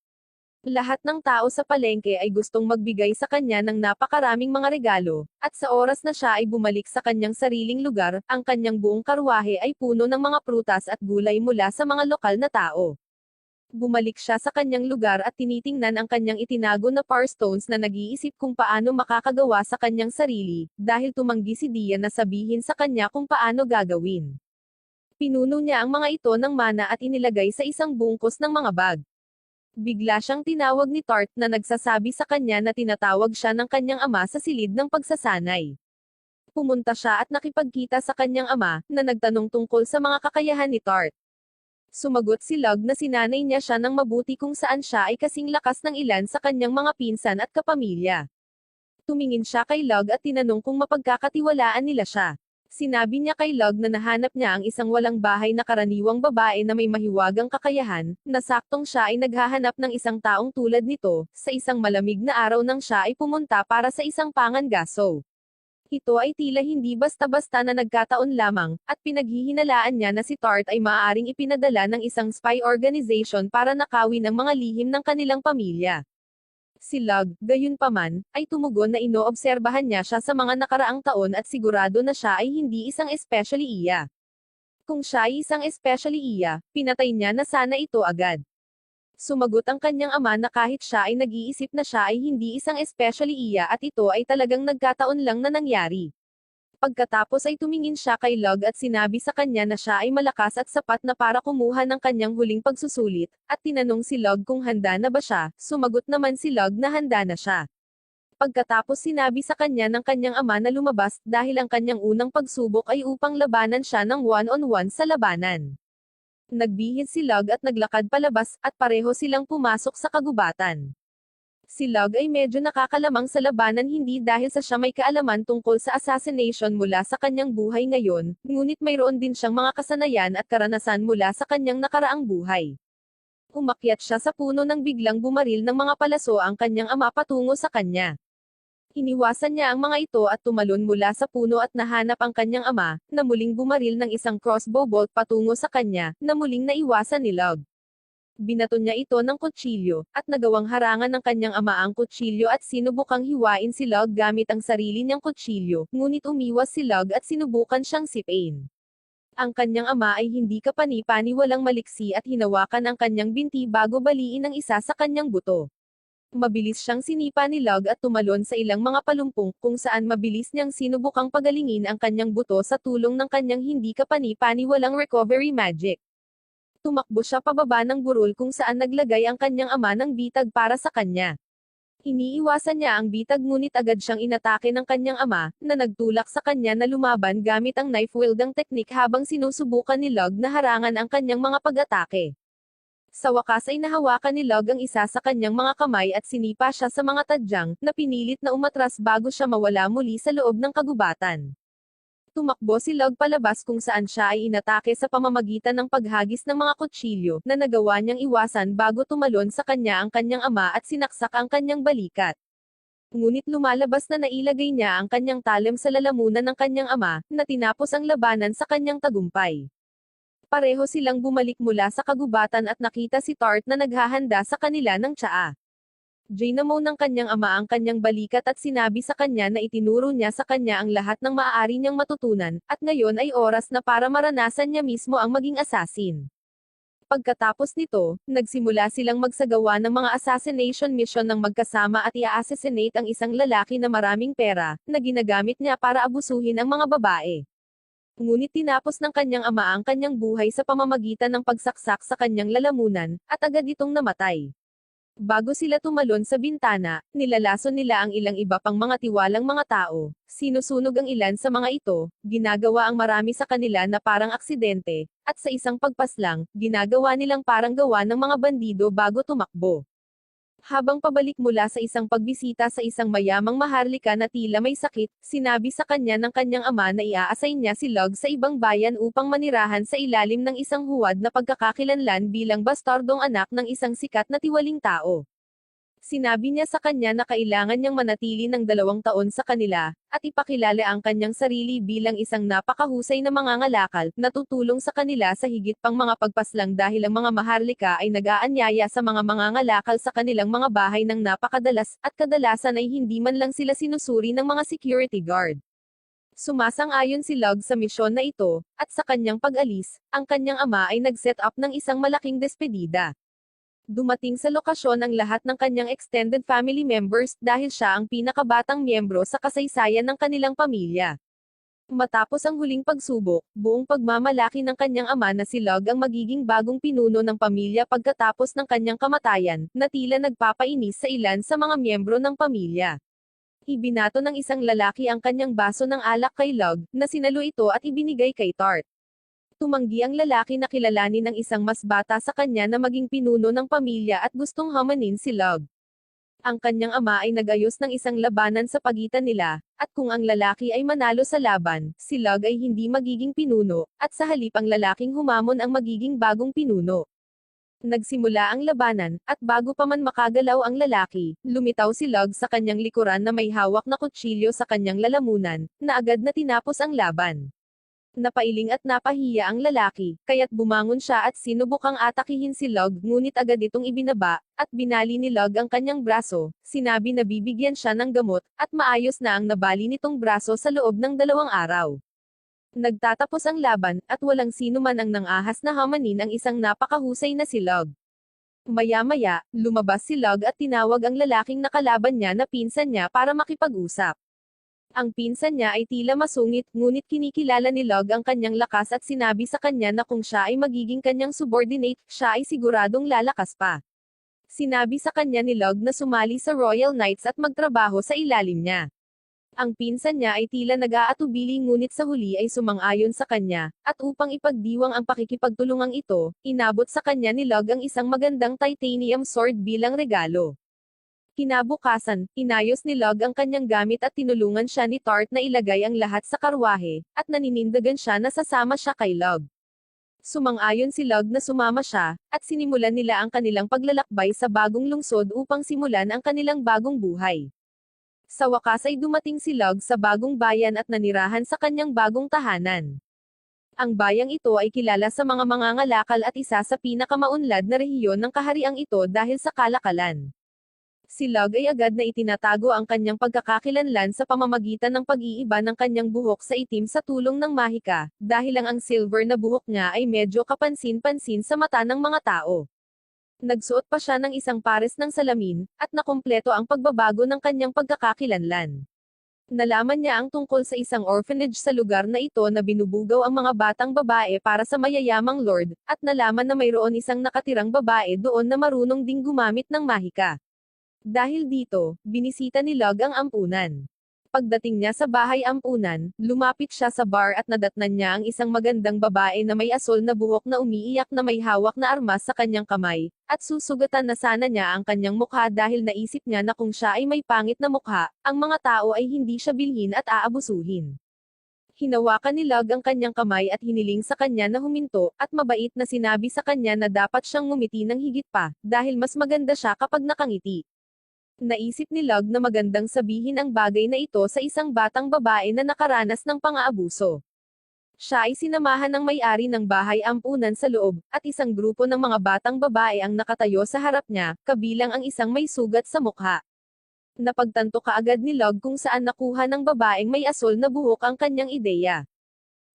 Lahat ng tao sa palengke ay gustong magbigay sa kanya ng napakaraming mga regalo, at sa oras na siya ay bumalik sa kanyang sariling lugar, ang kanyang buong karwahe ay puno ng mga prutas at gulay mula sa mga lokal na tao. Bumalik siya sa kanyang lugar at tinitingnan ang kanyang itinago na Power Stones na nag-iisip kung paano makakagawa sa kanyang sarili, dahil tumanggi si Dia na sabihin sa kanya kung paano gagawin. Pinuno niya ang mga ito ng mana at inilagay sa isang bungkus ng mga bag. Bigla siyang tinawag ni Tart na nagsasabi sa kanya na tinatawag siya ng kanyang ama sa silid ng pagsasanay. Pumunta siya at nakipagkita sa kanyang ama, na nagtanong tungkol sa mga kakayahan ni Tart. Sumagot si Lug na sinanay niya siya ng mabuti kung saan siya ay kasing lakas ng ilan sa kanyang mga pinsan at kapamilya. Tumingin siya kay Lug at tinanong kung mapagkakatiwalaan nila siya. Sinabi niya kay Lug na nahanap niya ang isang walang bahay na karaniwang babae na may mahiwagang kakayahan, na saktong siya ay naghahanap ng isang taong tulad nito, sa isang malamig na araw nang siya ay pumunta para sa isang pangangaso. Ito ay tila hindi basta-basta na nagkataon lamang, at pinaghihinalaan niya na si Tart ay maaaring ipinadala ng isang spy organization para nakawin ang mga lihim ng kanilang pamilya. Si Lug, gayunpaman, ay tumugon na inoobserbahan niya siya sa mga nakaraang taon at sigurado na siya ay hindi isang especially iya. Kung siya ay isang especially iya, pinatay niya na sana ito agad. Sumagot ang kanyang ama na kahit siya ay nag-iisip na siya ay hindi isang especially iya at ito ay talagang nagkataon lang na nangyari. Pagkatapos ay tumingin siya kay Lug at sinabi sa kanya na siya ay malakas at sapat na para kumuha ng kanyang huling pagsusulit, at tinanong si Lug kung handa na ba siya, sumagot naman si Lug na handa na siya. Pagkatapos sinabi sa kanya ng kanyang ama na lumabas dahil ang kanyang unang pagsubok ay upang labanan siya ng one-on-one sa labanan. Nagbihis si Lug at naglakad palabas, at pareho silang pumasok sa kagubatan. Si Lug ay medyo nakakalamang sa labanan hindi dahil sa siya may kaalaman tungkol sa assassination mula sa kanyang buhay ngayon, ngunit mayroon din siyang mga kasanayan at karanasan mula sa kanyang nakaraang buhay. Umakyat siya sa puno nang biglang bumaril ng mga palaso ang kanyang ama patungo sa kanya. Iniwasan niya ang mga ito at tumalon mula sa puno at nahanap ang kanyang ama, na muling bumaril ng isang crossbow bolt patungo sa kanya, na muling naiwasan ni Lug. Binato niya ito ng kutsilyo, at nagawang harangan ng kanyang ama ang kutsilyo at sinubukang hiwain si Lug gamit ang sarili niyang kutsilyo, ngunit umiwas si Lug at sinubukan siyang sipain. Ang kanyang ama ay hindi kapani-paniwalang maliksi at hinawakan ang kanyang binti bago baliin ang isa sa kanyang buto. Mabilis siyang sinipa ni Lug at tumalon sa ilang mga palumpong, kung saan mabilis niyang sinubukang pagalingin ang kanyang buto sa tulong ng kanyang hindi kapani-paniwalang recovery magic. Tumakbo siya pababa ng burol kung saan naglagay ang kanyang ama ng bitag para sa kanya. Iniiwasan niya ang bitag ngunit agad siyang inatake ng kanyang ama, na nagtulak sa kanya na lumaban gamit ang knife-wielding technique habang sinusubukan ni Lug na harangan ang kanyang mga pag-atake. Sa wakas ay nahawakan ni Lug ang isa sa kanyang mga kamay at sinipa siya sa mga tadyang, na pinilit na umatras bago siya mawala muli sa loob ng kagubatan. Tumakbo si Lug palabas kung saan siya ay inatake sa pamamagitan ng paghagis ng mga kutsilyo, na nagawa niyang iwasan bago tumalon sa kanya ang kanyang ama at sinaksak ang kanyang balikat. Ngunit lumalabas na nailagay niya ang kanyang talem sa lalamunan ng kanyang ama, na tinapos ang labanan sa kanyang tagumpay. Pareho silang bumalik mula sa kagubatan at nakita si Tart na naghahanda sa kanila ng tsaa. Ginamo ng kanyang ama ang kanyang balikat at sinabi sa kanya na itinuro niya sa kanya ang lahat ng maaari niyang matutunan, at ngayon ay oras na para maranasan niya mismo ang maging assassin. Pagkatapos nito, nagsimula silang magsagawa ng mga assassination mission ng magkasama at i-assassinate ang isang lalaki na maraming pera, na ginagamit niya para abusuhin ang mga babae. Ngunit tinapos ng kanyang ama ang kanyang buhay sa pamamagitan ng pagsaksak sa kanyang lalamunan, at agad itong namatay. Bago sila tumalon sa bintana, nilalason nila ang ilang iba pang mga tiwalang mga tao, sinusunog ang ilan sa mga ito, ginagawa ang marami sa kanila na parang aksidente, at sa isang pagpaslang, ginagawa nilang parang gawa ng mga bandido bago tumakbo. Habang pabalik mula sa isang pagbisita sa isang mayamang maharlika na tila may sakit, sinabi sa kanya ng kanyang ama na i-a-assign niya si Lug sa ibang bayan upang manirahan sa ilalim ng isang huwad na pagkakakilanlan bilang bastardong anak ng isang sikat na tiwaling tao. Sinabi niya sa kanya na kailangan niyang manatili ng 2 taon sa kanila, at ipakilala ang kanyang sarili bilang isang napakahusay na mangangalakal, na tutulong sa kanila sa higit pang mga pagpaslang dahil ang mga maharlika ay nag-aanyaya sa mga mangangalakal sa kanilang mga bahay ng napakadalas, at kadalasan ay hindi man lang sila sinusuri ng mga security guard. Sumasang-ayon si Lug sa misyon na ito, at sa kanyang pag-alis, ang kanyang ama ay nag-set up ng isang malaking despedida. Dumating sa lokasyon ang lahat ng kanyang extended family members dahil siya ang pinakabatang miyembro sa kasaysayan ng kanilang pamilya. Matapos ang huling pagsubok, buong pagmamalaki ng kanyang ama na si Lug ang magiging bagong pinuno ng pamilya pagkatapos ng kanyang kamatayan, na tila nagpapainis sa ilan sa mga miyembro ng pamilya. Ibinato ng isang lalaki ang kanyang baso ng alak kay Lug, na sinalo ito at ibinigay kay Tart. Tumanggi ang lalaki na kilalanin ng isang mas bata sa kanya na maging pinuno ng pamilya at gustong hamanin si Lug. Ang kanyang ama ay nagayos ng isang labanan sa pagitan nila, at kung ang lalaki ay manalo sa laban, si Lug ay hindi magiging pinuno, at sa halip ang lalaking humamon ang magiging bagong pinuno. Nagsimula ang labanan, at bago pa man makagalaw ang lalaki, lumitaw si Lug sa kanyang likuran na may hawak na kutsilyo sa kanyang lalamunan, na agad na tinapos ang laban. Napailing at napahiya ang lalaki, kaya't bumangon siya at sinubukang atakihin si Log, ngunit agad itong ibinaba, at binali ni Log ang kanyang braso, sinabi na bibigyan siya ng gamot, at maayos na ang nabali nitong braso sa loob ng 2 araw. Nagtatapos ang laban, at walang sino man ang nangahas na hamanin ang isang napakahusay na si Log. Maya-maya, lumabas si Log at tinawag ang lalaking nakalaban niya na pinsan niya para makipag-usap. Ang pinsan niya ay tila masungit, ngunit kinikilala ni Log ang kanyang lakas at sinabi sa kanya na kung siya ay magiging kanyang subordinate, siya ay siguradong lalakas pa. Sinabi sa kanya ni Log na sumali sa Royal Knights at magtrabaho sa ilalim niya. Ang pinsan niya ay tila nag-aatubili ngunit sa huli ay sumang-ayon sa kanya, at upang ipagdiwang ang pakikipagtulungang ito, inabot sa kanya ni Log ang isang magandang titanium sword bilang regalo. Kinabukasan, inayos ni Log ang kanyang gamit at tinulungan siya ni Tart na ilagay ang lahat sa karwahe, at naninindigan siya na sasama siya kay Log. Sumang-ayon si Log na sumama siya, at sinimulan nila ang kanilang paglalakbay sa bagong lungsod upang simulan ang kanilang bagong buhay. Sa wakas ay dumating si Log sa bagong bayan at nanirahan sa kanyang bagong tahanan. Ang bayang ito ay kilala sa mga mangangalakal at isa sa pinakamaunlad na rehiyon ng kahariang ito dahil sa kalakalan. Si Log ay agad na itinatago ang kanyang pagkakakilanlan sa pamamagitan ng pag-iiba ng kanyang buhok sa itim sa tulong ng mahika, dahil ang silver na buhok niya ay medyo kapansin-pansin sa mata ng mga tao. Nagsuot pa siya ng isang pares ng salamin, at nakumpleto ang pagbabago ng kanyang pagkakakilanlan. Nalaman niya ang tungkol sa isang orphanage sa lugar na ito na binubugaw ang mga batang babae para sa mayayamang lord, at nalaman na mayroon isang nakatirang babae doon na marunong ding gumamit ng mahika. Dahil dito, binisita ni Log ang ampunan. Pagdating niya sa bahay ampunan, lumapit siya sa bar at nadatnan niya ang isang magandang babae na may asol na buhok na umiiyak na may hawak na armas sa kanyang kamay, at susugatan na sana niya ang kanyang mukha dahil naisip niya na kung siya ay may pangit na mukha, ang mga tao ay hindi siya bilhin at aabusuhin. Hinawakan ni Log ang kanyang kamay at hiniling sa kanya na huminto, at mabait na sinabi sa kanya na dapat siyang ngumiti ng higit pa, dahil mas maganda siya kapag nakangiti. Naisip ni Log na magandang sabihin ang bagay na ito sa isang batang babae na nakaranas ng pang-aabuso. Siya ay sinamahan ng may-ari ng bahay ampunan sa loob, at isang grupo ng mga batang babae ang nakatayo sa harap niya, kabilang ang isang may sugat sa mukha. Napagtanto kaagad ni Log kung saan nakuha ng babaeng may asol na buhok ang kanyang ideya.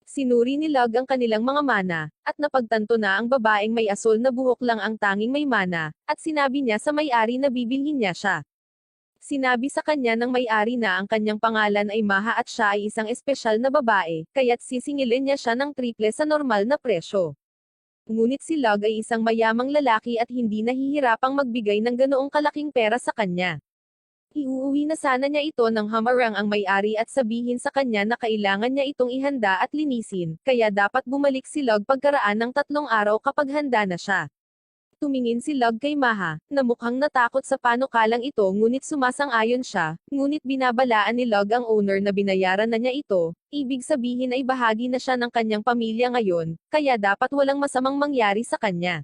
Sinuri ni Log ang kanilang mga mana, at napagtanto na ang babaeng may asol na buhok lang ang tanging may mana, at sinabi niya sa may-ari na bibilhin niya siya. Sinabi sa kanya ng may-ari na ang kanyang pangalan ay Maha at siya ay isang espesyal na babae, kaya't sisingilin niya siya ng triple sa normal na presyo. Ngunit si Log ay isang mayamang lalaki at hindi nahihirapang magbigay ng ganoong kalaking pera sa kanya. Iuuwi na sana niya ito ng hamarang ang may-ari at sabihin sa kanya na kailangan niya itong ihanda at linisin, kaya dapat bumalik si Log pagkaraan ng 3 araw kapag handa na siya. Tumingin si Log kay Maha, na mukhang natakot sa panukalang ito ngunit sumasang-ayon siya, ngunit binabalaan ni Log ang owner na binayaran na niya ito, ibig sabihin ay bahagi na siya ng kanyang pamilya ngayon, kaya dapat walang masamang mangyari sa kanya.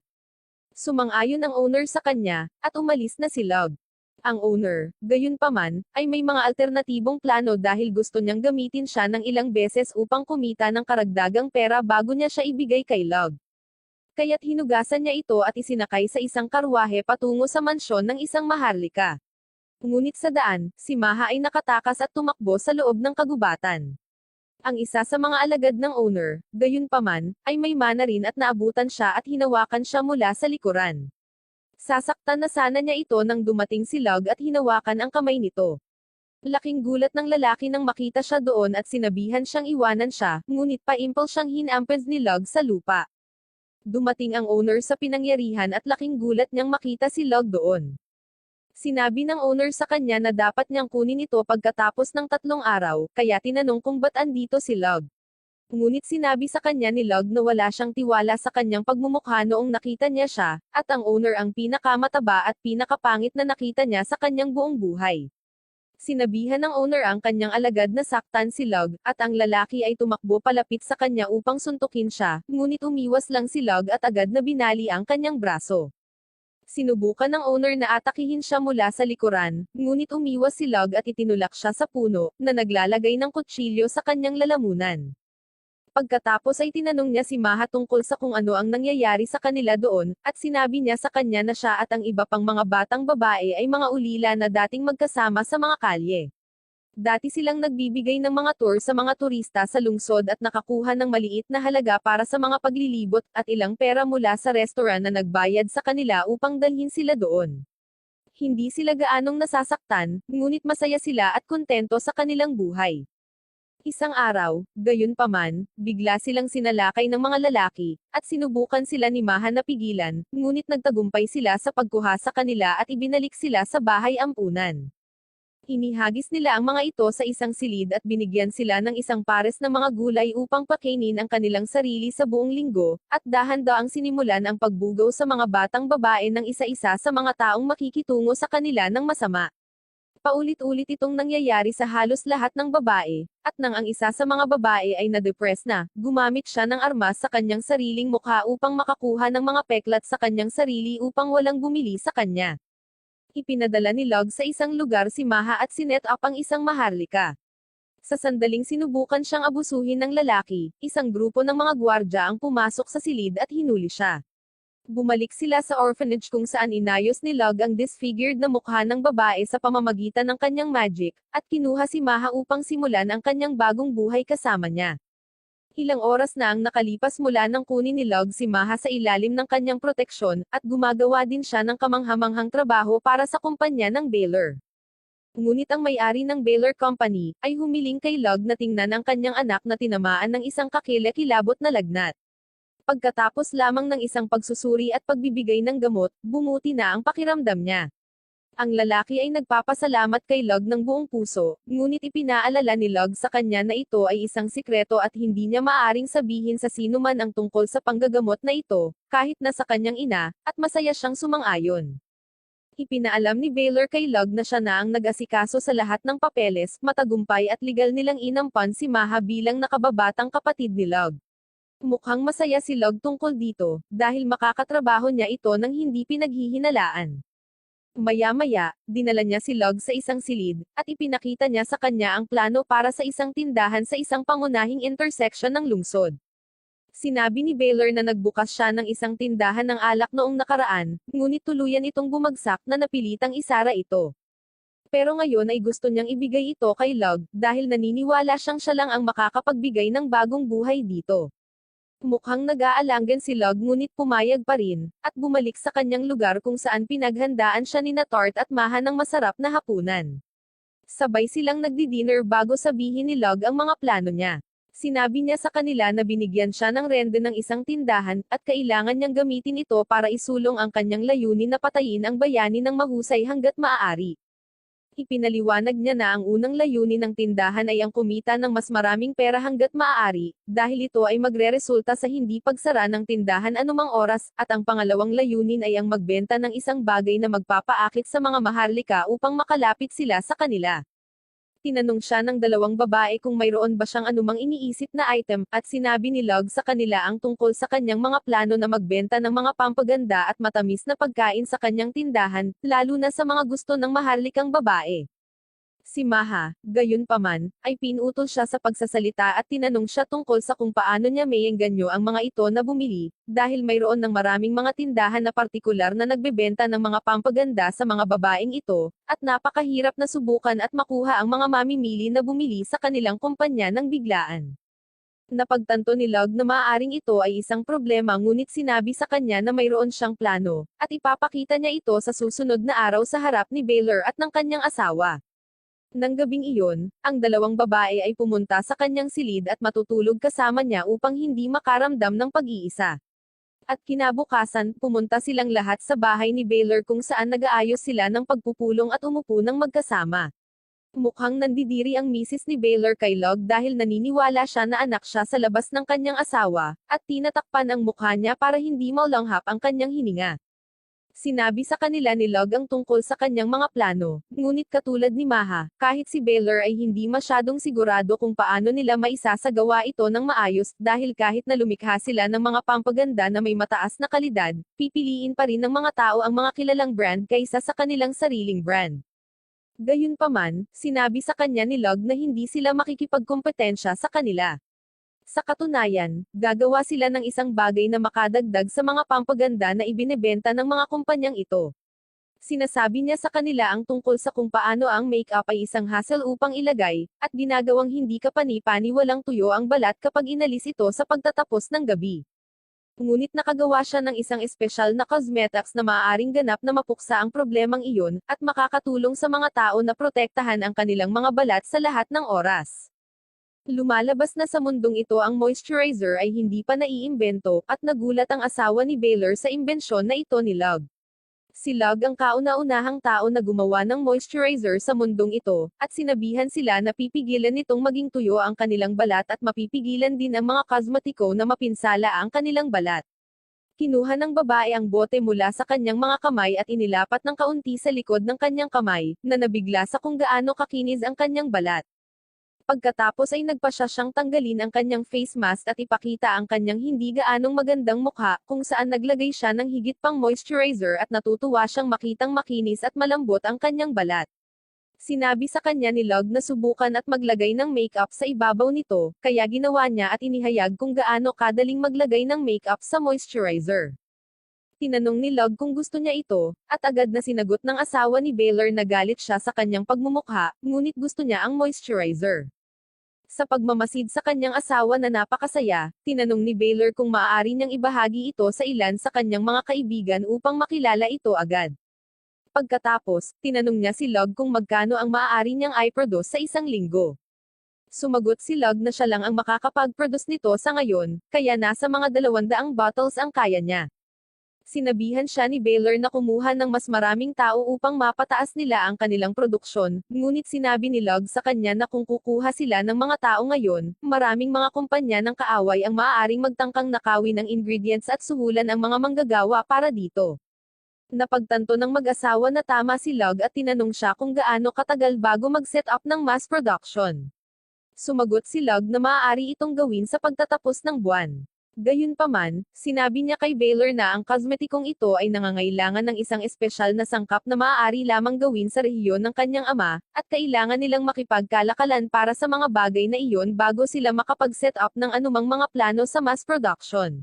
Sumang-ayon ang owner sa kanya, at umalis na si Log. Ang owner, gayunpaman, ay may mga alternatibong plano dahil gusto niyang gamitin siya ng ilang beses upang kumita ng karagdagang pera bago niya siya ibigay kay Log. Kaya't hinugasan niya ito at isinakay sa isang karwahe patungo sa mansyon ng isang maharlika. Ngunit sa daan, si Maha ay nakatakas at tumakbo sa loob ng kagubatan. Ang isa sa mga alagad ng owner, gayunpaman, ay may mana rin at naabutan siya at hinawakan siya mula sa likuran. Sasaktan na sana niya ito nang dumating si Log at hinawakan ang kamay nito. Laking gulat ng lalaki nang makita siya doon at sinabihan siyang iwanan siya, ngunit pa-impulse siyang hinampers ni Log sa lupa. Dumating ang owner sa pinangyarihan at laking gulat niyang makita si Log doon. Sinabi ng owner sa kanya na dapat niyang kunin ito pagkatapos ng 3 araw, kaya tinanong kung ba't andito si Log. Ngunit sinabi sa kanya ni Log na wala siyang tiwala sa kanyang pagmumukha noong nakita niya siya, at ang owner ang pinakamataba at pinakapangit na nakita niya sa kanyang buong buhay. Sinabihan ng owner ang kanyang alagad na saktan si Log, at ang lalaki ay tumakbo palapit sa kanya upang suntukin siya, ngunit umiwas lang si Log at agad na binali ang kanyang braso. Sinubukan ng owner na atakihin siya mula sa likuran, ngunit umiwas si Log at itinulak siya sa puno, na naglalagay ng kutsilyo sa kanyang lalamunan. Pagkatapos ay tinanong niya si Maha tungkol sa kung ano ang nangyayari sa kanila doon, at sinabi niya sa kanya na siya at ang iba pang mga batang babae ay mga ulila na dating magkasama sa mga kalye. Dati silang nagbibigay ng mga tour sa mga turista sa lungsod at nakakuha ng maliit na halaga para sa mga paglilibot at ilang pera mula sa restaurant na nagbayad sa kanila upang dalhin sila doon. Hindi sila gaanong nasasaktan, ngunit masaya sila at kontento sa kanilang buhay. Isang araw, gayunpaman, bigla silang sinalakay ng mga lalaki, at sinubukan sila ni Maha na pigilan, ngunit nagtagumpay sila sa pagkuha sa kanila at ibinalik sila sa bahay ampunan. Inihagis nila ang mga ito sa isang silid at binigyan sila ng isang pares ng mga gulay upang pakainin ang kanilang sarili sa buong linggo, at dahan-daang sinimulan ang pagbugaw sa mga batang babae ng isa-isa sa mga taong makikitungo sa kanila ng masama. Paulit-ulit itong nangyayari sa halos lahat ng babae, at nang ang isa sa mga babae ay na-depress na, gumamit siya ng armas sa kanyang sariling mukha upang makakuha ng mga peklat sa kanyang sarili upang walang bumili sa kanya. Ipinadala ni Log sa isang lugar si Maha at sinet up ang isang maharlika. Sa sandaling sinubukan siyang abusuhin ng lalaki, isang grupo ng mga gwardya ang pumasok sa silid at hinuli siya. Bumalik sila sa orphanage kung saan inayos ni Log ang disfigured na mukha ng babae sa pamamagitan ng kanyang magic, at kinuha si Maha upang simulan ang kanyang bagong buhay kasama niya. Ilang oras na ang nakalipas mula nang kunin ni Log si Maha sa ilalim ng kanyang proteksyon, at gumagawa din siya ng kamanghamanghang trabaho para sa kumpanya ng Baylor. Ngunit ang may-ari ng Baylor Company, ay humiling kay Log na tingnan ang kanyang anak na tinamaan ng isang kakilakilabot na lagnat. Pagkatapos lamang ng isang pagsusuri at pagbibigay ng gamot, bumuti na ang pakiramdam niya. Ang lalaki ay nagpapasalamat kay Log ng buong puso, ngunit ipinaalala ni Log sa kanya na ito ay isang sikreto at hindi niya maaring sabihin sa sino man ang tungkol sa panggagamot na ito, kahit na sa kanyang ina, at masaya siyang sumang-ayon. Ipinaalam ni Baylor kay Log na siya na ang nag-asikaso sa lahat ng papeles, matagumpay at legal nilang inampan si Maha bilang nakababatang kapatid ni Log. Mukhang masaya si Log tungkol dito, dahil makakatrabaho niya ito nang hindi pinaghihinalaan. Maya-maya, dinala niya si Log sa isang silid, at ipinakita niya sa kanya ang plano para sa isang tindahan sa isang pangunahing intersection ng lungsod. Sinabi ni Baylor na nagbukas siya ng isang tindahan ng alak noong nakaraan, ngunit tuluyan itong bumagsak na napilitang isara ito. Pero ngayon ay gusto niyang ibigay ito kay Log, dahil naniniwala siyang siya lang ang makakapagbigay ng bagong buhay dito. Mukhang nag-aalangan si Log ngunit pumayag pa rin, at bumalik sa kanyang lugar kung saan pinaghandaan siya ni Tart at Maha ng masarap na hapunan. Sabay silang nagdi-dinner bago sabihin ni Log ang mga plano niya. Sinabi niya sa kanila na binigyan siya ng rende ng isang tindahan, at kailangan niyang gamitin ito para isulong ang kanyang layunin na patayin ang bayani ng mahusay hanggat maaari. Ipinaliwanag niya na ang unang layunin ng tindahan ay ang kumita ng mas maraming pera hanggat maaari, dahil ito ay magreresulta sa hindi pagsara ng tindahan anumang oras, at ang pangalawang layunin ay ang magbenta ng isang bagay na magpapaakit sa mga maharlika upang makalapit sila sa kanila. Tinanong siya ng dalawang babae kung mayroon ba siyang anumang iniisip na item, at sinabi ni Log sa kanila ang tungkol sa kanyang mga plano na magbenta ng mga pampaganda at matamis na pagkain sa kanyang tindahan, lalo na sa mga gusto ng maharlikang babae. Si Maha, gayunpaman, ay pinutol siya sa pagsasalita at tinanong siya tungkol sa kung paano niya maiengganyo ang mga ito na bumili, dahil mayroon ng maraming mga tindahan na partikular na nagbebenta ng mga pampaganda sa mga babaeng ito, at napakahirap na subukan at makuha ang mga mamimili na bumili sa kanilang kumpanya ng biglaan. Napagtanto ni Log na maaaring ito ay isang problema ngunit sinabi sa kanya na mayroon siyang plano, at ipapakita niya ito sa susunod na araw sa harap ni Baylor at ng kanyang asawa. Nang gabing iyon, ang dalawang babae ay pumunta sa kanyang silid at matutulog kasama niya upang hindi makaramdam ng pag-iisa. At kinabukasan, pumunta silang lahat sa bahay ni Baylor kung saan nag-aayos sila ng pagpupulong at umupo ng magkasama. Mukhang nandidiri ang misis ni Baylor kay Log dahil naniniwala siya na anak siya sa labas ng kanyang asawa, at tinatakpan ang mukha niya para hindi maulanghap ang kanyang hininga. Sinabi sa kanila ni Log ang tungkol sa kanyang mga plano, ngunit katulad ni Maha, kahit si Baylor ay hindi masyadong sigurado kung paano nila maisasagawa ito ng maayos, dahil kahit na lumikha sila ng mga pampaganda na may mataas na kalidad, pipiliin pa rin ng mga tao ang mga kilalang brand kaysa sa kanilang sariling brand. Gayunpaman, sinabi sa kanya ni Log na hindi sila makikipagkompetensya sa kanila. Sa katunayan, gagawa sila ng isang bagay na makadagdag sa mga pampaganda na ibinebenta ng mga kumpanyang ito. Sinasabi niya sa kanila ang tungkol sa kung paano ang makeup ay isang hassle upang ilagay, at ginagawang hindi kapani-pani walang tuyo ang balat kapag inalis ito sa pagtatapos ng gabi. Ngunit nakagawa siya ng isang espesyal na cosmetics na maaaring ganap na mapuksa ang problemang iyon, at makakatulong sa mga tao na protektahan ang kanilang mga balat sa lahat ng oras. Lumalabas na sa mundong ito ang moisturizer ay hindi pa naiimbento, at nagulat ang asawa ni Baylor sa imbensyon na ito ni Lug. Si Lug ang kauna-unahang tao na gumawa ng moisturizer sa mundong ito, at sinabihan sila na pipigilan nitong maging tuyo ang kanilang balat at mapipigilan din ang mga kosmetiko na mapinsala ang kanilang balat. Kinuha ng babae ang bote mula sa kanyang mga kamay at inilapat ng kaunti sa likod ng kanyang kamay, na nabigla sa kung gaano kakinis ang kanyang balat. Pagkatapos ay nagpasya siyang tanggalin ang kanyang face mask at ipakita ang kanyang hindi gaanong magandang mukha, kung saan naglagay siya ng higit pang moisturizer at natutuwa siyang makitang makinis at malambot ang kanyang balat. Sinabi sa kanya ni Lug na subukan at maglagay ng makeup sa ibabaw nito, kaya ginawa niya at inihayag kung gaano kadaling maglagay ng makeup sa moisturizer. Tinanong ni Lug kung gusto niya ito, at agad na sinagot ng asawa ni Baylor na galit siya sa kanyang pagmumukha, ngunit gusto niya ang moisturizer. Sa pagmamasid sa kanyang asawa na napakasaya, tinanong ni Baylor kung maaari niyang ibahagi ito sa ilan sa kanyang mga kaibigan upang makilala ito agad. Pagkatapos, tinanong niya si Lug kung magkano ang maaari niyang i-produce sa isang linggo. Sumagot si Lug na siya lang ang makakapag-produce nito sa ngayon, kaya nasa mga 200 bottles ang kaya niya. Sinabihan siya ni Baylor na kumuha ng mas maraming tao upang mapataas nila ang kanilang produksyon, ngunit sinabi ni Lug sa kanya na kung kukuha sila ng mga tao ngayon, maraming mga kumpanya ng kaaway ang maaaring magtangkang nakawin ng ingredients at suhulan ang mga manggagawa para dito. Napagtanto ng mag-asawa na tama si Lug at tinanong siya kung gaano katagal bago mag-set up ng mass production. Sumagot si Lug na maaari itong gawin sa pagtatapos ng buwan. Gayunpaman, sinabi niya kay Baylor na ang kosmetikong ito ay nangangailangan ng isang espesyal na sangkap na maaari lamang gawin sa rehiyon ng kanyang ama, at kailangan nilang makipagkalakalan para sa mga bagay na iyon bago sila makapag-set up ng anumang mga plano sa mass production.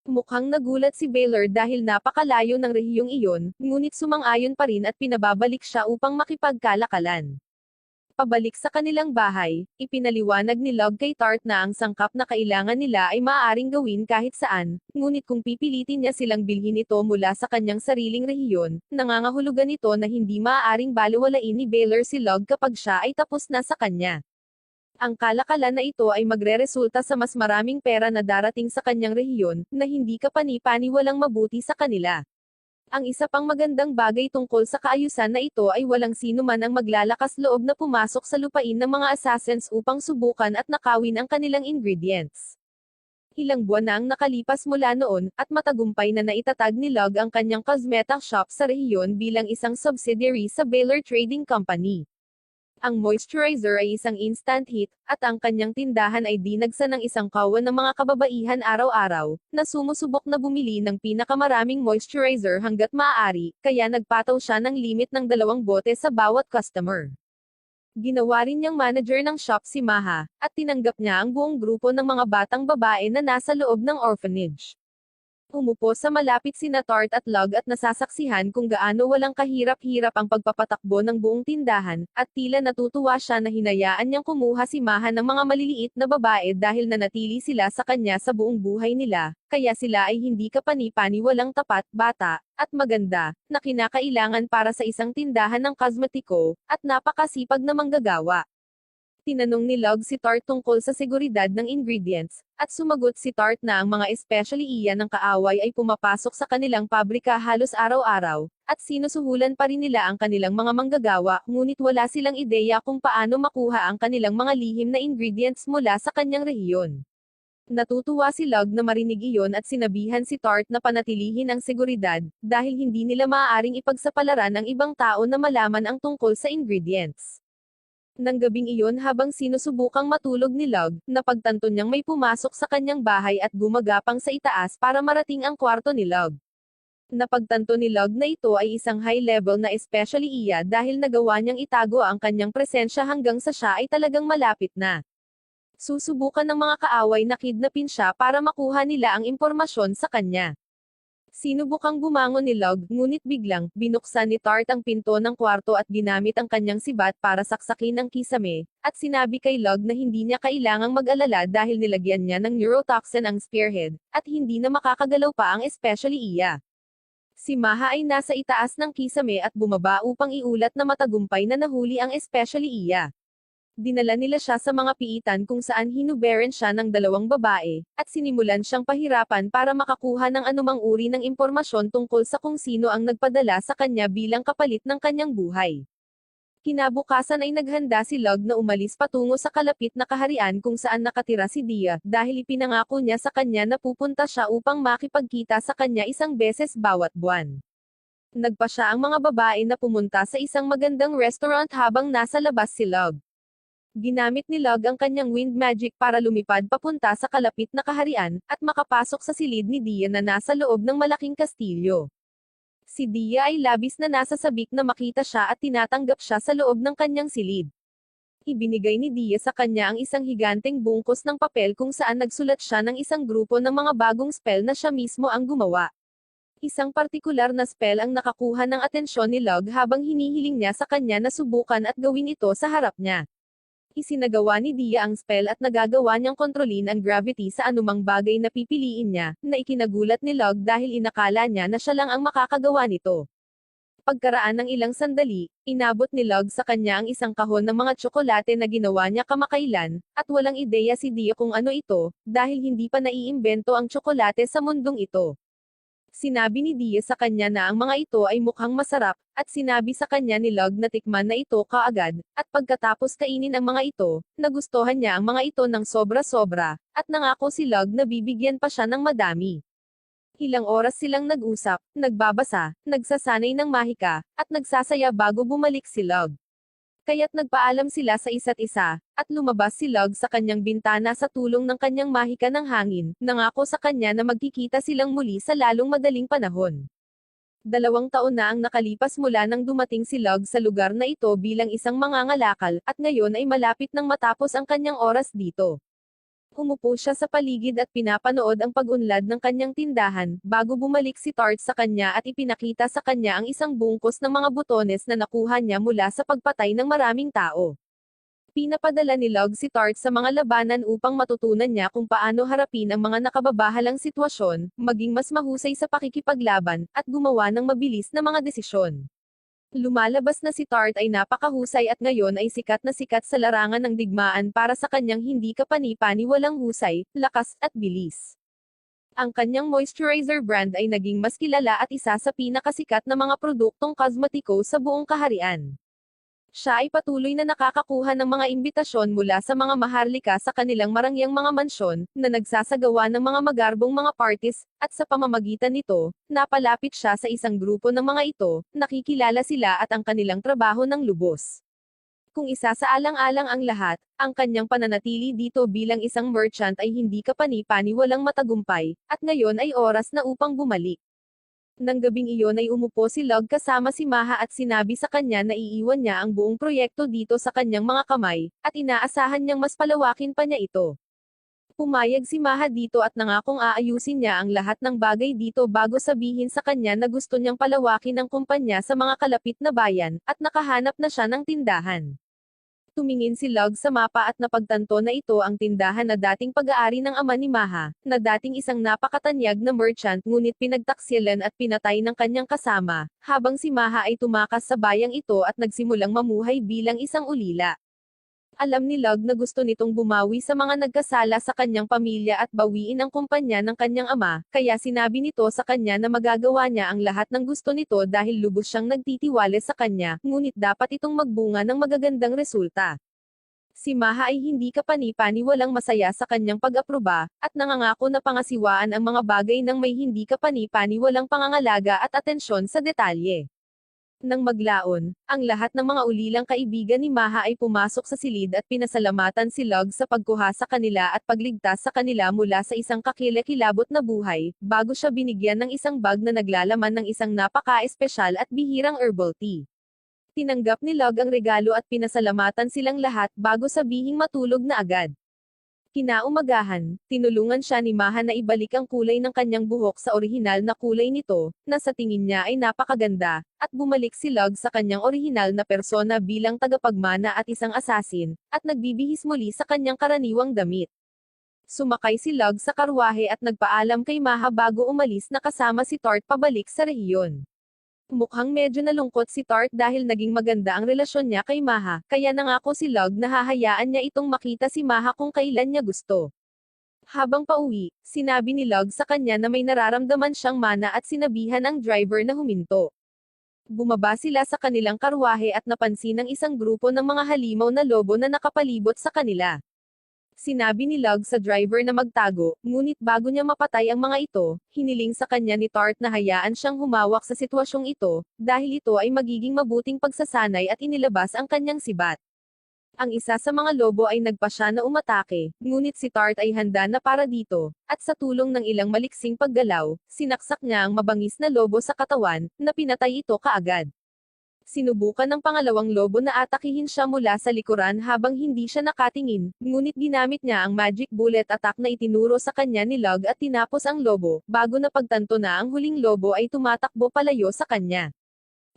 Mukhang nagulat si Baylor dahil napakalayo ng rehiyong iyon, ngunit sumang-ayon pa rin at pinababalik siya upang makipagkalakalan. Pabalik sa kanilang bahay, ipinaliwanag ni Lug kay Tart na ang sangkap na kailangan nila ay maaaring gawin kahit saan, ngunit kung pipilitin niya silang bilhin ito mula sa kanyang sariling rehiyon, nangangahulugan ito na hindi maaaring balewalain ni Baylor si Lug kapag siya ay tapos na sa kanya. Ang kalakalan na ito ay magreresulta sa mas maraming pera na darating sa kanyang rehiyon, na hindi kapani-pani walang mabuti sa kanila. Ang isa pang magandang bagay tungkol sa kaayusan na ito ay walang sino man ang maglalakas loob na pumasok sa lupain ng mga assassins upang subukan at nakawin ang kanilang ingredients. Ilang buwan na ang nakalipas mula noon, at matagumpay na naitatag ni Lug ang kanyang cosmetic shop sa rehiyon bilang isang subsidiary sa Baylor Trading Company. Ang moisturizer ay isang instant hit, at ang kanyang tindahan ay dinagsa ng isang kawan ng mga kababaihan araw-araw, na sumusubok na bumili ng pinakamaraming moisturizer hanggat maaari, kaya nagpataw siya ng limit ng 2 bote sa bawat customer. Ginawa rin niyang manager ng shop si Maha, at tinanggap niya ang buong grupo ng mga batang babae na nasa loob ng orphanage. Umupo sa malapit sina Tart at Lug at nasasaksihan kung gaano walang kahirap-hirap ang pagpapatakbo ng buong tindahan, at tila natutuwa siya na hinayaan niyang kumuha si Maha ng mga maliliit na babae dahil nanatili sila sa kanya sa buong buhay nila, kaya sila ay hindi kapani-pani walang tapat, bata, at maganda, na kinakailangan para sa isang tindahan ng kosmetiko, at napakasipag na manggagawa. Tinanong ni Lug si Tart tungkol sa seguridad ng ingredients, at sumagot si Tart na ang mga especially iyan ng kaaway ay pumapasok sa kanilang pabrika halos araw-araw, at sinusuhulan pa rin nila ang kanilang mga manggagawa, ngunit wala silang ideya kung paano makuha ang kanilang mga lihim na ingredients mula sa kanyang rehiyon. Natutuwa si Lug na marinig iyon at sinabihan si Tart na panatilihin ang seguridad, dahil hindi nila maaaring ipagsapalaran ng ibang tao na malaman ang tungkol sa ingredients. Nang gabing iyon habang sinusubukang matulog ni Lug, napagtanto niyang may pumasok sa kanyang bahay at gumagapang sa itaas para marating ang kwarto ni Lug. Napagtanto ni Lug na ito ay isang high-level na especially iya dahil nagawa niyang itago ang kanyang presensya hanggang sa siya ay talagang malapit na. Susubukan ng mga kaaway na kidnapin siya para makuha nila ang impormasyon sa kanya. Sinubukang bumangon ni Log, ngunit biglang, binuksan ni Tart ang pinto ng kwarto at ginamit ang kanyang sibat para saksakin ang kisame, at sinabi kay Log na hindi niya kailangang mag-alala dahil nilagyan niya ng neurotoxin ang spearhead, at hindi na makakagalaw pa ang especially iya. Si Maha ay nasa itaas ng kisame at bumaba upang iulat na matagumpay na nahuli ang especially iya. Dinala nila siya sa mga piitan kung saan hinubaran siya ng dalawang babae, at sinimulan siyang pahirapan para makakuha ng anumang uri ng impormasyon tungkol sa kung sino ang nagpadala sa kanya bilang kapalit ng kanyang buhay. Kinabukasan ay naghanda si Log na umalis patungo sa kalapit na kaharian kung saan nakatira si Dia, dahil ipinangako niya sa kanya na pupunta siya upang makipagkita sa kanya isang beses bawat buwan. Nagpa siya ang mga babae na pumunta sa isang magandang restaurant habang nasa labas si Log. Ginamit ni Log ang kanyang wind magic para lumipad papunta sa kalapit na kaharian, at makapasok sa silid ni Dia na nasa loob ng malaking kastilyo. Si Dia ay labis na nasasabik na makita siya at tinatanggap siya sa loob ng kanyang silid. Ibinigay ni Dia sa kanya ang isang higanteng bungkus ng papel kung saan nagsulat siya ng isang grupo ng mga bagong spell na siya mismo ang gumawa. Isang partikular na spell ang nakakuha ng atensyon ni Log habang hinihiling niya sa kanya na subukan at gawin ito sa harap niya. Isinagawa ni Dia ang spell at nagagawa niyang kontrolin ang gravity sa anumang bagay na pipiliin niya, na ikinagulat ni Log dahil inakala niya na siya lang ang makakagawa nito. Pagkaraan ng ilang sandali, inabot ni Log sa kanya ang isang kahon ng mga tsokolate na ginawa niya kamakailan, at walang ideya si Dia kung ano ito, dahil hindi pa naiimbento ang tsokolate sa mundong ito. Sinabi ni Dia sa kanya na ang mga ito ay mukhang masarap, at sinabi sa kanya ni Log na tikman na ito kaagad, at pagkatapos kainin ang mga ito, nagustuhan niya ang mga ito ng sobra-sobra, at nangako si Log na bibigyan pa siya ng madami. Ilang oras silang nag-usap, nagbabasa, nagsasanay ng mahika, at nagsasaya bago bumalik si Log. Kaya't nagpaalam sila sa isa't isa, at lumabas si Log sa kanyang bintana sa tulong ng kanyang mahika ng hangin, nangako sa kanya na magkikita silang muli sa lalong madaling panahon. 2 taon na ang nakalipas mula nang dumating si Log sa lugar na ito bilang isang mangangalakal, at ngayon ay malapit nang matapos ang kanyang oras dito. Umupo siya sa paligid at pinapanood ang pag-unlad ng kanyang tindahan, bago bumalik si Tart sa kanya at ipinakita sa kanya ang isang bungkus ng mga butones na nakuha niya mula sa pagpatay ng maraming tao. Pinapadala ni Log si Tart sa mga labanan upang matutunan niya kung paano harapin ang mga nakababahalang sitwasyon, maging mas mahusay sa pakikipaglaban, at gumawa ng mabilis na mga desisyon. Lumalabas na si Tart ay napakahusay at ngayon ay sikat na sikat sa larangan ng digmaan para sa kanyang hindi kapani-paniwalang husay, lakas, at bilis. Ang kanyang moisturizer brand ay naging mas kilala at isa sa pinakasikat na mga produktong kosmetiko sa buong kaharian. Siya ay patuloy na nakakakuha ng mga imbitasyon mula sa mga maharlika sa kanilang marangyang mga mansyon, na nagsasagawa ng mga magarbong mga parties, at sa pamamagitan nito, napalapit siya sa isang grupo ng mga ito, nakikilala sila at ang kanilang trabaho ng lubos. Kung isa sa alang-alang ang lahat, ang kanyang pananatili dito bilang isang merchant ay hindi kapani-paniwalang matagumpay, at ngayon ay oras na upang bumalik. Nang gabing iyon ay umupo si Log kasama si Maha at sinabi sa kanya na iiwan niya ang buong proyekto dito sa kanyang mga kamay, at inaasahan niyang mas palawakin pa niya ito. Pumayag si Maha dito at nangakong aayusin niya ang lahat ng bagay dito bago sabihin sa kanya na gusto niyang palawakin ang kumpanya sa mga kalapit na bayan, at nakahanap na siya ng tindahan. Tumingin si Log sa mapa at napagtanto na ito ang tindahan na dating pag-aari ng ama ni Maha, na dating isang napakatanyag na merchant ngunit pinagtaksilan at pinatay ng kanyang kasama, habang si Maha ay tumakas sa bayang ito at nagsimulang mamuhay bilang isang ulila. Alam ni Log na gusto nitong bumawi sa mga nagkasala sa kanyang pamilya at bawiin ang kumpanya ng kanyang ama, kaya sinabi nito sa kanya na magagawa niya ang lahat ng gusto nito dahil lubos siyang nagtitiwala sa kanya, ngunit dapat itong magbunga ng magagandang resulta. Si Maha ay hindi kapani-paniwalang masaya sa kanyang pag-aproba, at nangangako na pangasiwaan ang mga bagay ng may hindi kapani-paniwalang pangangalaga at atensyon sa detalye. Nang maglaon, ang lahat ng mga ulilang kaibigan ni Maha ay pumasok sa silid at pinasalamatan si Log sa pagkuha sa kanila at pagligtas sa kanila mula sa isang kakilakilabot na buhay, bago siya binigyan ng isang bag na naglalaman ng isang napaka-espesyal at bihirang herbal tea. Tinanggap ni Log ang regalo at pinasalamatan silang lahat bago sabihing matulog na agad. Kinaumagahan, tinulungan siya ni Maha na ibalik ang kulay ng kanyang buhok sa orihinal na kulay nito, na sa tingin niya ay napakaganda, at bumalik si Lug sa kanyang orihinal na persona bilang tagapagmana at isang asasin, at nagbibihis muli sa kanyang karaniwang damit. Sumakay si Lug sa karwahe at nagpaalam kay Maha bago umalis na kasama si Tart pabalik sa rehiyon. Mukhang medyo nalungkot si Tart dahil naging maganda ang relasyon niya kay Maha, kaya nangako si Lug na hahayaan niya itong makita si Maha kung kailan niya gusto. Habang pauwi, sinabi ni Lug sa kanya na may nararamdaman siyang mana at sinabihan ang driver na huminto. Bumaba sila sa kanilang karwahe at napansin ng isang grupo ng mga halimaw na lobo na nakapalibot sa kanila. Sinabi ni Lug sa driver na magtago, ngunit bago niya mapatay ang mga ito, hiniling sa kanya ni Tart na hayaan siyang humawak sa sitwasyong ito, dahil ito ay magiging mabuting pagsasanay at inilabas ang kanyang sibat. Ang isa sa mga lobo ay nagpasya na umatake, ngunit si Tart ay handa na para dito, at sa tulong ng ilang maliksing paggalaw, sinaksak niya ang mabangis na lobo sa katawan, na pinatay ito kaagad. Sinubukan ng pangalawang lobo na atakihin siya mula sa likuran habang hindi siya nakatingin, ngunit ginamit niya ang magic bullet attack na itinuro sa kanya ni Lug at tinapos ang lobo, bago napagtanto na ang huling lobo ay tumatakbo palayo sa kanya.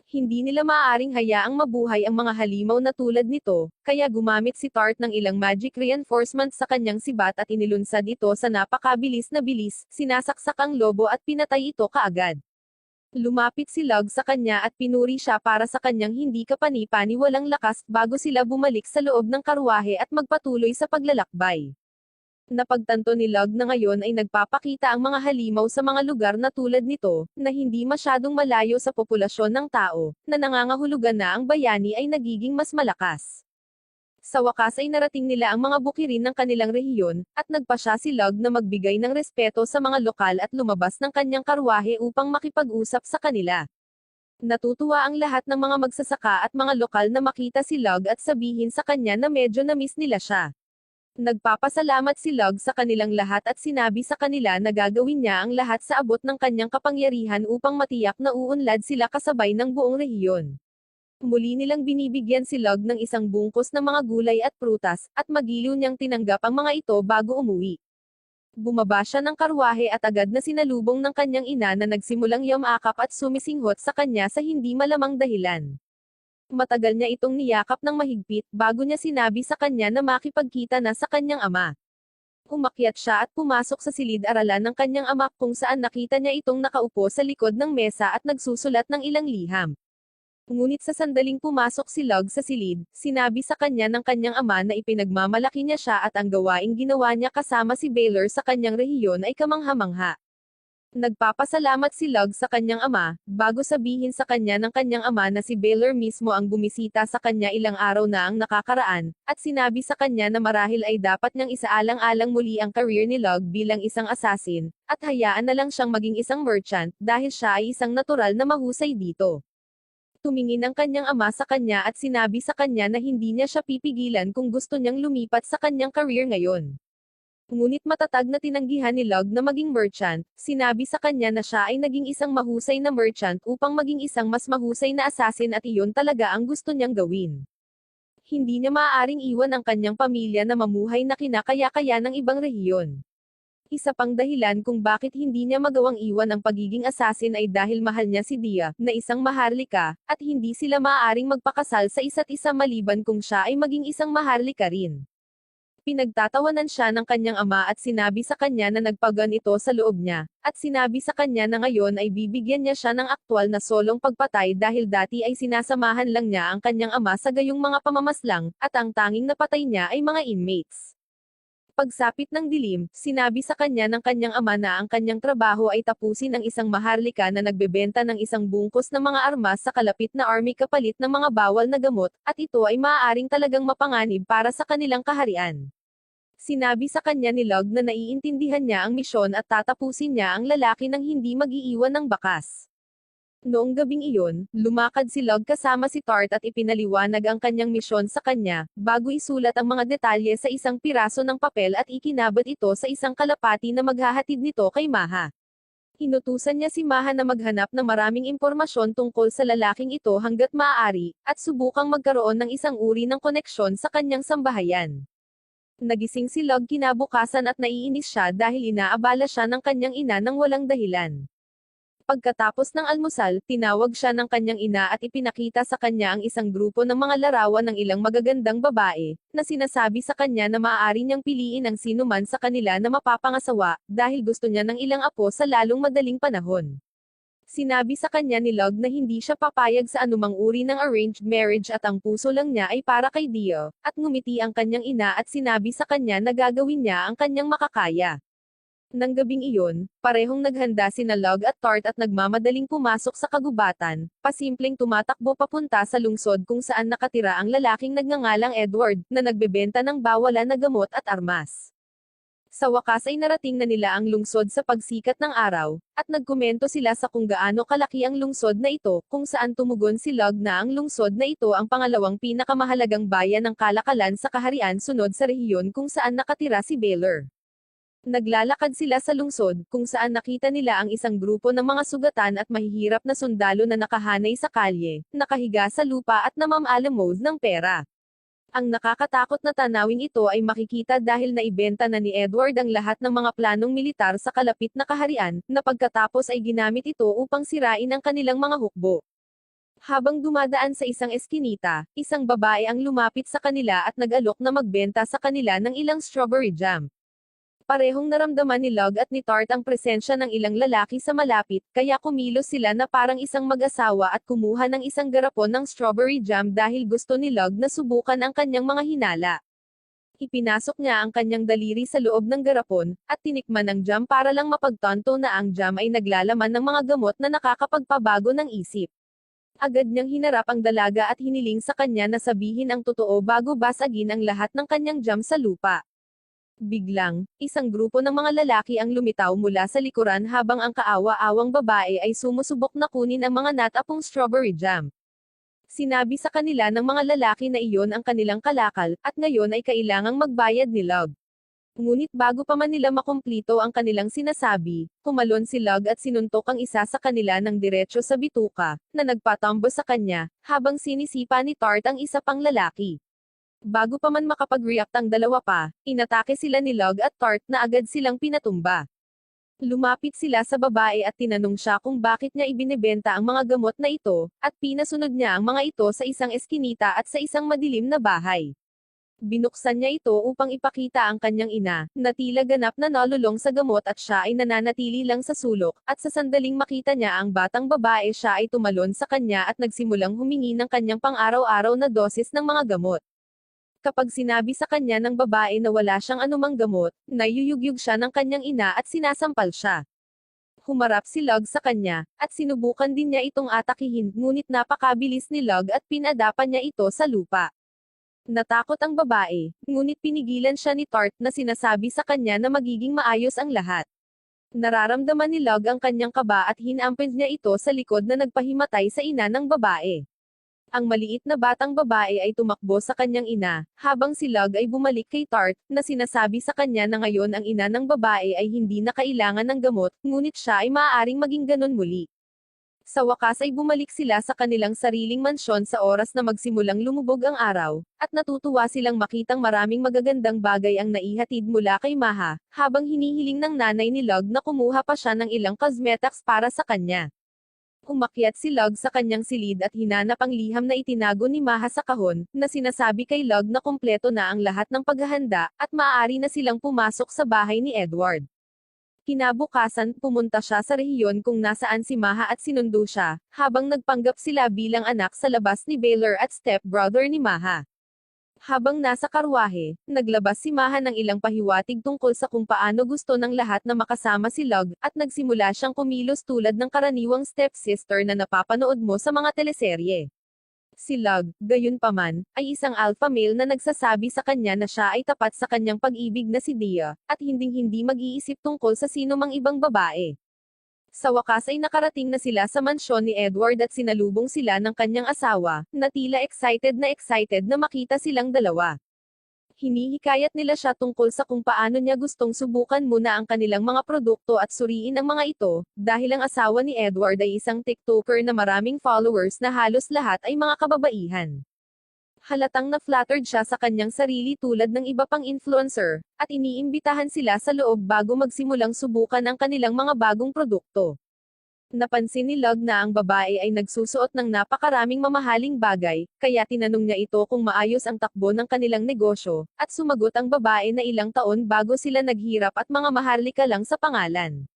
Hindi nila maaaring hayaang mabuhay ang mga halimaw na tulad nito, kaya gumamit si Tart ng ilang magic reinforcements sa kanyang sibat at inilunsad ito sa napakabilis na bilis, sinasaksak ang lobo at pinatay ito kaagad. Lumapit si Lug sa kanya at pinuri siya para sa kanyang hindi kapani-paniwalang lakas bago sila bumalik sa loob ng karwahe at magpatuloy sa paglalakbay. Napagtanto ni Lug na ngayon ay nagpapakita ang mga halimaw sa mga lugar na tulad nito, na hindi masyadong malayo sa populasyon ng tao, na nangangahulugan na ang bayani ay nagiging mas malakas. Sa wakas ay narating nila ang mga bukirin ng kanilang rehiyon, at nagpasya si Lug na magbigay ng respeto sa mga lokal at lumabas ng kanyang karwahe upang makipag-usap sa kanila. Natutuwa ang lahat ng mga magsasaka at mga lokal na makita si Lug at sabihin sa kanya na medyo na-miss nila siya. Nagpapasalamat si Lug sa kanilang lahat at sinabi sa kanila na gagawin niya ang lahat sa abot ng kanyang kapangyarihan upang matiyak na uunlad sila kasabay ng buong rehiyon. Muli nilang binibigyan si Lug ng isang bungkus ng mga gulay at prutas, at magiliw niyang tinanggap ang mga ito bago umuwi. Bumaba siya ng karwahe at agad na sinalubong ng kanyang ina na nagsimulang yamakap at sumisinghot sa kanya sa hindi malamang dahilan. Matagal niya itong niyakap ng mahigpit bago niya sinabi sa kanya na makipagkita na sa kanyang ama. Umakyat siya at pumasok sa silid-aralan ng kanyang ama kung saan nakita niya itong nakaupo sa likod ng mesa at nagsusulat ng ilang liham. Ngunit sa sandaling pumasok si Lug sa silid, sinabi sa kanya ng kanyang ama na ipinagmamalaki niya siya at ang gawaing ginawa niya kasama si Baylor sa kanyang rehiyon ay kamangha-mangha. Nagpapasalamat si Lug sa kanyang ama, bago sabihin sa kanya ng kanyang ama na si Baylor mismo ang bumisita sa kanya ilang araw na ang nakakaraan, at sinabi sa kanya na marahil ay dapat niyang isaalang-alang muli ang career ni Lug bilang isang assassin, at hayaan na lang siyang maging isang merchant, dahil siya ay isang natural na mahusay dito. Tumingin ang kanyang ama sa kanya at sinabi sa kanya na hindi niya siya pipigilan kung gusto niyang lumipat sa kanyang career ngayon. Ngunit matatag na tinanggihan ni Lug na maging merchant, sinabi sa kanya na siya ay naging isang mahusay na merchant upang maging isang mas mahusay na assassin at iyon talaga ang gusto niyang gawin. Hindi niya maaaring iwan ang kanyang pamilya na mamuhay na kinakaya-kaya ng ibang rehiyon. Isa pang dahilan kung bakit hindi niya magawang iwan ang pagiging assassin ay dahil mahal niya si Dia, na isang maharlika, at hindi sila maaaring magpakasal sa isa't isa maliban kung siya ay maging isang maharlika rin. Pinagtatawanan siya ng kanyang ama at sinabi sa kanya na nagpagan ito sa loob niya, at sinabi sa kanya na ngayon ay bibigyan niya siya ng aktwal na solong pagpatay dahil dati ay sinasamahan lang niya ang kanyang ama sa gayong mga pamamaslang, at ang tanging napatay niya ay mga inmates. Pagsapit ng dilim, sinabi sa kanya ng kanyang ama na ang kanyang trabaho ay tapusin ang isang maharlika na nagbebenta ng isang bungkus ng mga armas sa kalapit na army kapalit ng mga bawal na gamot, at ito ay maaaring talagang mapanganib para sa kanilang kaharian. Sinabi sa kanya ni Lug na naiintindihan niya ang misyon at tatapusin niya ang lalaki nang hindi mag-iiwan ng bakas. Noong gabing iyon, lumakad si Lug kasama si Tart at ipinaliwanag ang kanyang misyon sa kanya, bago isulat ang mga detalye sa isang piraso ng papel at ikinabit ito sa isang kalapati na maghahatid nito kay Maha. Inutusan niya si Maha na maghanap ng maraming impormasyon tungkol sa lalaking ito hanggat maaari, at subukang magkaroon ng isang uri ng koneksyon sa kanyang sambahayan. Nagising si Log kinabukasan at naiinis siya dahil inaabala siya ng kanyang ina nang walang dahilan. Pagkatapos ng almusal, tinawag siya ng kanyang ina at ipinakita sa kanya ang isang grupo ng mga larawan ng ilang magagandang babae, na sinasabi sa kanya na maaari niyang piliin ang sinuman sa kanila na mapapangasawa, dahil gusto niya ng ilang apo sa lalong madaling panahon. Sinabi sa kanya ni Log na hindi siya papayag sa anumang uri ng arranged marriage at ang puso lang niya ay para kay Dio, at ngumiti ang kanyang ina at sinabi sa kanya na gagawin niya ang kanyang makakaya. Nang gabing iyon, parehong naghanda sina Log at Tart at nagmamadaling pumasok sa kagubatan, pasimpleng tumatakbo papunta sa lungsod kung saan nakatira ang lalaking nagngangalang Edward, na nagbebenta ng bawalan na gamot at armas. Sa wakas ay narating na nila ang lungsod sa pagsikat ng araw, at nagkomento sila sa kung gaano kalaki ang lungsod na ito, kung saan tumugon si Log na ang lungsod na ito ang pangalawang pinakamahalagang bayan ng kalakalan sa kaharian sunod sa rehiyon kung saan nakatira si Baylor. Naglalakad sila sa lungsod, kung saan nakita nila ang isang grupo ng mga sugatan at mahihirap na sundalo na nakahanay sa kalye, nakahiga sa lupa at namamalamove ng pera. Ang nakakatakot na tanawing ito ay makikita dahil naibenta na ni Edward ang lahat ng mga planong militar sa kalapit na kaharian, na pagkatapos ay ginamit ito upang sirain ang kanilang mga hukbo. Habang dumadaan sa isang eskinita, isang babae ang lumapit sa kanila at nag-alok na magbenta sa kanila ng ilang strawberry jam. Parehong naramdaman ni Log at ni Tart ang presensya ng ilang lalaki sa malapit, kaya kumilos sila na parang isang mag-asawa at kumuha ng isang garapon ng strawberry jam dahil gusto ni Log na subukan ang kanyang mga hinala. Ipinasok niya ang kanyang daliri sa loob ng garapon, at tinikman ang jam para lang mapagtanto na ang jam ay naglalaman ng mga gamot na nakakapagpabago ng isip. Agad niyang hinarap ang dalaga at hiniling sa kanya na sabihin ang totoo bago basagin ang lahat ng kanyang jam sa lupa. Biglang, isang grupo ng mga lalaki ang lumitaw mula sa likuran habang ang kaawa-awang babae ay sumusubok na kunin ang mga natapong strawberry jam. Sinabi sa kanila ng mga lalaki na iyon ang kanilang kalakal, at ngayon ay kailangang magbayad ni Log. Ngunit bago pa man nila makumplito ang kanilang sinasabi, kumalon si Log at sinuntok ang isa sa kanila ng diretso sa bituka, na nagpatambo sa kanya, habang sinisipa ni Tart ang isa pang lalaki. Bago pa man makapag-react ang dalawa pa, inatake sila ni Log at Tart na agad silang pinatumba. Lumapit sila sa babae at tinanong siya kung bakit niya ibinebenta ang mga gamot na ito, at pinasunod niya ang mga ito sa isang eskinita at sa isang madilim na bahay. Binuksan niya ito upang ipakita ang kanyang ina, na tila ganap na nalulong sa gamot at siya ay nananatili lang sa sulok, at sa sandaling makita niya ang batang babae siya ay tumalon sa kanya at nagsimulang humingi ng kanyang pang-araw-araw na dosis ng mga gamot. Kapag sinabi sa kanya ng babae na wala siyang anumang gamot, nayuyugyug siya ng kanyang ina at sinasampal siya. Humarap si Log sa kanya, at sinubukan din niya itong atakihin, ngunit napakabilis ni Log at pinadapan niya ito sa lupa. Natakot ang babae, ngunit pinigilan siya ni Tart na sinasabi sa kanya na magiging maayos ang lahat. Nararamdaman ni Log ang kanyang kaba at hinampid niya ito sa likod na nagpahimatay sa ina ng babae. Ang maliit na batang babae ay tumakbo sa kanyang ina, habang si Log ay bumalik kay Tart, na sinasabi sa kanya na ngayon ang ina ng babae ay hindi na kailangan ng gamot, ngunit siya ay maaaring maging ganon muli. Sa wakas ay bumalik sila sa kanilang sariling mansyon sa oras na magsimulang lumubog ang araw, at natutuwa silang makitang maraming magagandang bagay ang naihatid mula kay Maha, habang hinihiling ng nanay ni Log na kumuha pa siya ng ilang cosmetics para sa kanya. Umakyat si Log sa kanyang silid at hinanap ang liham na itinago ni Maha sa kahon, na sinasabi kay Log na kumpleto na ang lahat ng paghahanda, at maaari na silang pumasok sa bahay ni Edward. Kinabukasan, pumunta siya sa rehiyon kung nasaan si Maha at sinundo siya, habang nagpanggap sila bilang anak sa labas ni Baylor at stepbrother ni Maha. Habang nasa karwahe, naglabas si Maha ng ilang pahiwatig tungkol sa kung paano gusto ng lahat na makasama si Log, at nagsimula siyang kumilos tulad ng karaniwang stepsister na napapanood mo sa mga teleserye. Si Log, gayunpaman, ay isang alpha male na nagsasabi sa kanya na siya ay tapat sa kanyang pag-ibig na si Dia, at hinding-hindi mag-iisip tungkol sa sino mang ibang babae. Sa wakas ay nakarating na sila sa mansyon ni Edward at sinalubong sila ng kanyang asawa, na tila excited na makita silang dalawa. Hinihikayat nila siya tungkol sa kung paano niya gustong subukan muna ang kanilang mga produkto at suriin ang mga ito, dahil ang asawa ni Edward ay isang TikToker na maraming followers na halos lahat ay mga kababaihan. Halatang na-flattered siya sa kanyang sarili tulad ng iba pang influencer, at iniimbitahan sila sa loob bago magsimulang subukan ang kanilang mga bagong produkto. Napansin ni Lug na ang babae ay nagsusuot ng napakaraming mamahaling bagay, kaya tinanong niya ito kung maayos ang takbo ng kanilang negosyo, at sumagot ang babae na ilang taon bago sila naghirap at mga maharlika lang sa pangalan.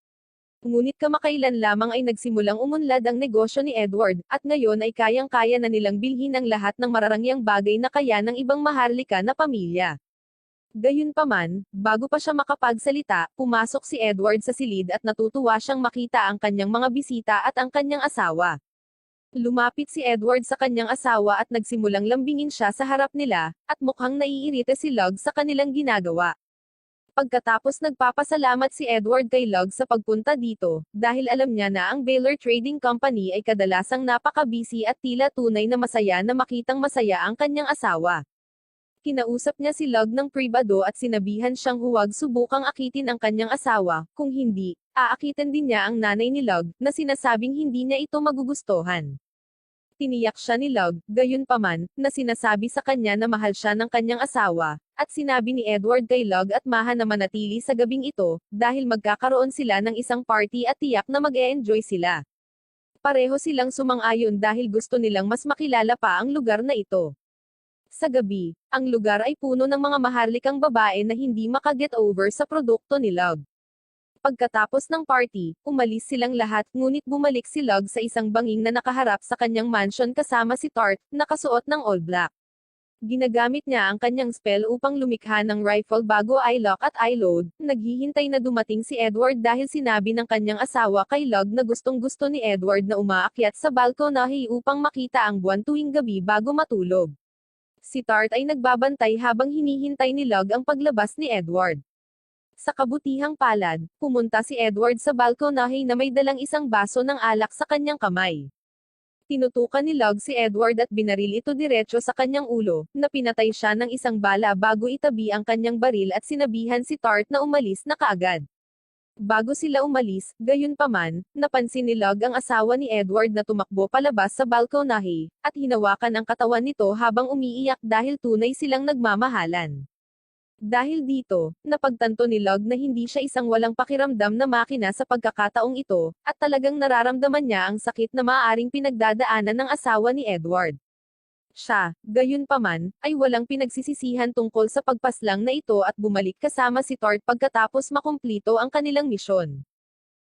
Ngunit kamakailan lamang ay nagsimulang umunlad ang negosyo ni Edward, at ngayon ay kayang-kaya na nilang bilhin ang lahat ng mararangyang bagay na kaya ng ibang maharlika na pamilya. Gayunpaman, bago pa siya makapagsalita, pumasok si Edward sa silid at natutuwa siyang makita ang kanyang mga bisita at ang kanyang asawa. Lumapit si Edward sa kanyang asawa at nagsimulang lambingin siya sa harap nila, at mukhang naiirita si Lug sa kanilang ginagawa. Pagkatapos nagpapasalamat si Edward kay Lug sa pagpunta dito, dahil alam niya na ang Baylor Trading Company ay kadalasang napaka-busy at tila tunay na masaya na makitang masaya ang kanyang asawa. Kinausap niya si Lug ng pribado at sinabihan siyang huwag subukang akitin ang kanyang asawa, kung hindi, aakitin din niya ang nanay ni Lug, na sinasabing hindi niya ito magugustuhan. Tiniyak siya ni Lug, gayunpaman, na sinasabi sa kanya na mahal siya ng kanyang asawa, at sinabi ni Edward kay Lug at Maha na manatili sa gabing ito, dahil magkakaroon sila ng isang party at tiyak na mag-e-enjoy sila. Pareho silang sumang-ayon dahil gusto nilang mas makilala pa ang lugar na ito. Sa gabi, ang lugar ay puno ng mga maharlikang babae na hindi makaget over sa produkto ni Lug. Pagkatapos ng party, umalis silang lahat, ngunit bumalik si Lug sa isang banging na nakaharap sa kanyang mansion kasama si Tart, nakasuot ng all black. Ginagamit niya ang kanyang spell upang lumikha ng rifle bago i-lock at i-load. Naghihintay na dumating si Edward dahil sinabi ng kanyang asawa kay Lug na gustong-gusto ni Edward na umaakyat sa balkonahe upang makita ang buwan tuwing gabi bago matulog. Si Tart ay nagbabantay habang hinihintay ni Lug ang paglabas ni Edward. Sa kabutihang palad, pumunta si Edward sa balkonahe na may dalang isang baso ng alak sa kanyang kamay. Tinutukan ni Lug si Edward at binaril ito diretso sa kanyang ulo, na pinatay siya ng isang bala bago itabi ang kanyang baril at sinabihan si Tart na umalis na kaagad. Bago sila umalis, gayunpaman, napansin ni Lug ang asawa ni Edward na tumakbo palabas sa balkonahe, at hinawakan ang katawan nito habang umiiyak dahil tunay silang nagmamahalan. Dahil dito, napagtanto ni Lug na hindi siya isang walang pakiramdam na makina sa pagkakataong ito, at talagang nararamdaman niya ang sakit na maaaring pinagdadaanan ng asawa ni Edward. Siya, gayunpaman, ay walang pinagsisisihan tungkol sa pagpaslang na ito at bumalik kasama si Tart pagkatapos makumplito ang kanilang misyon.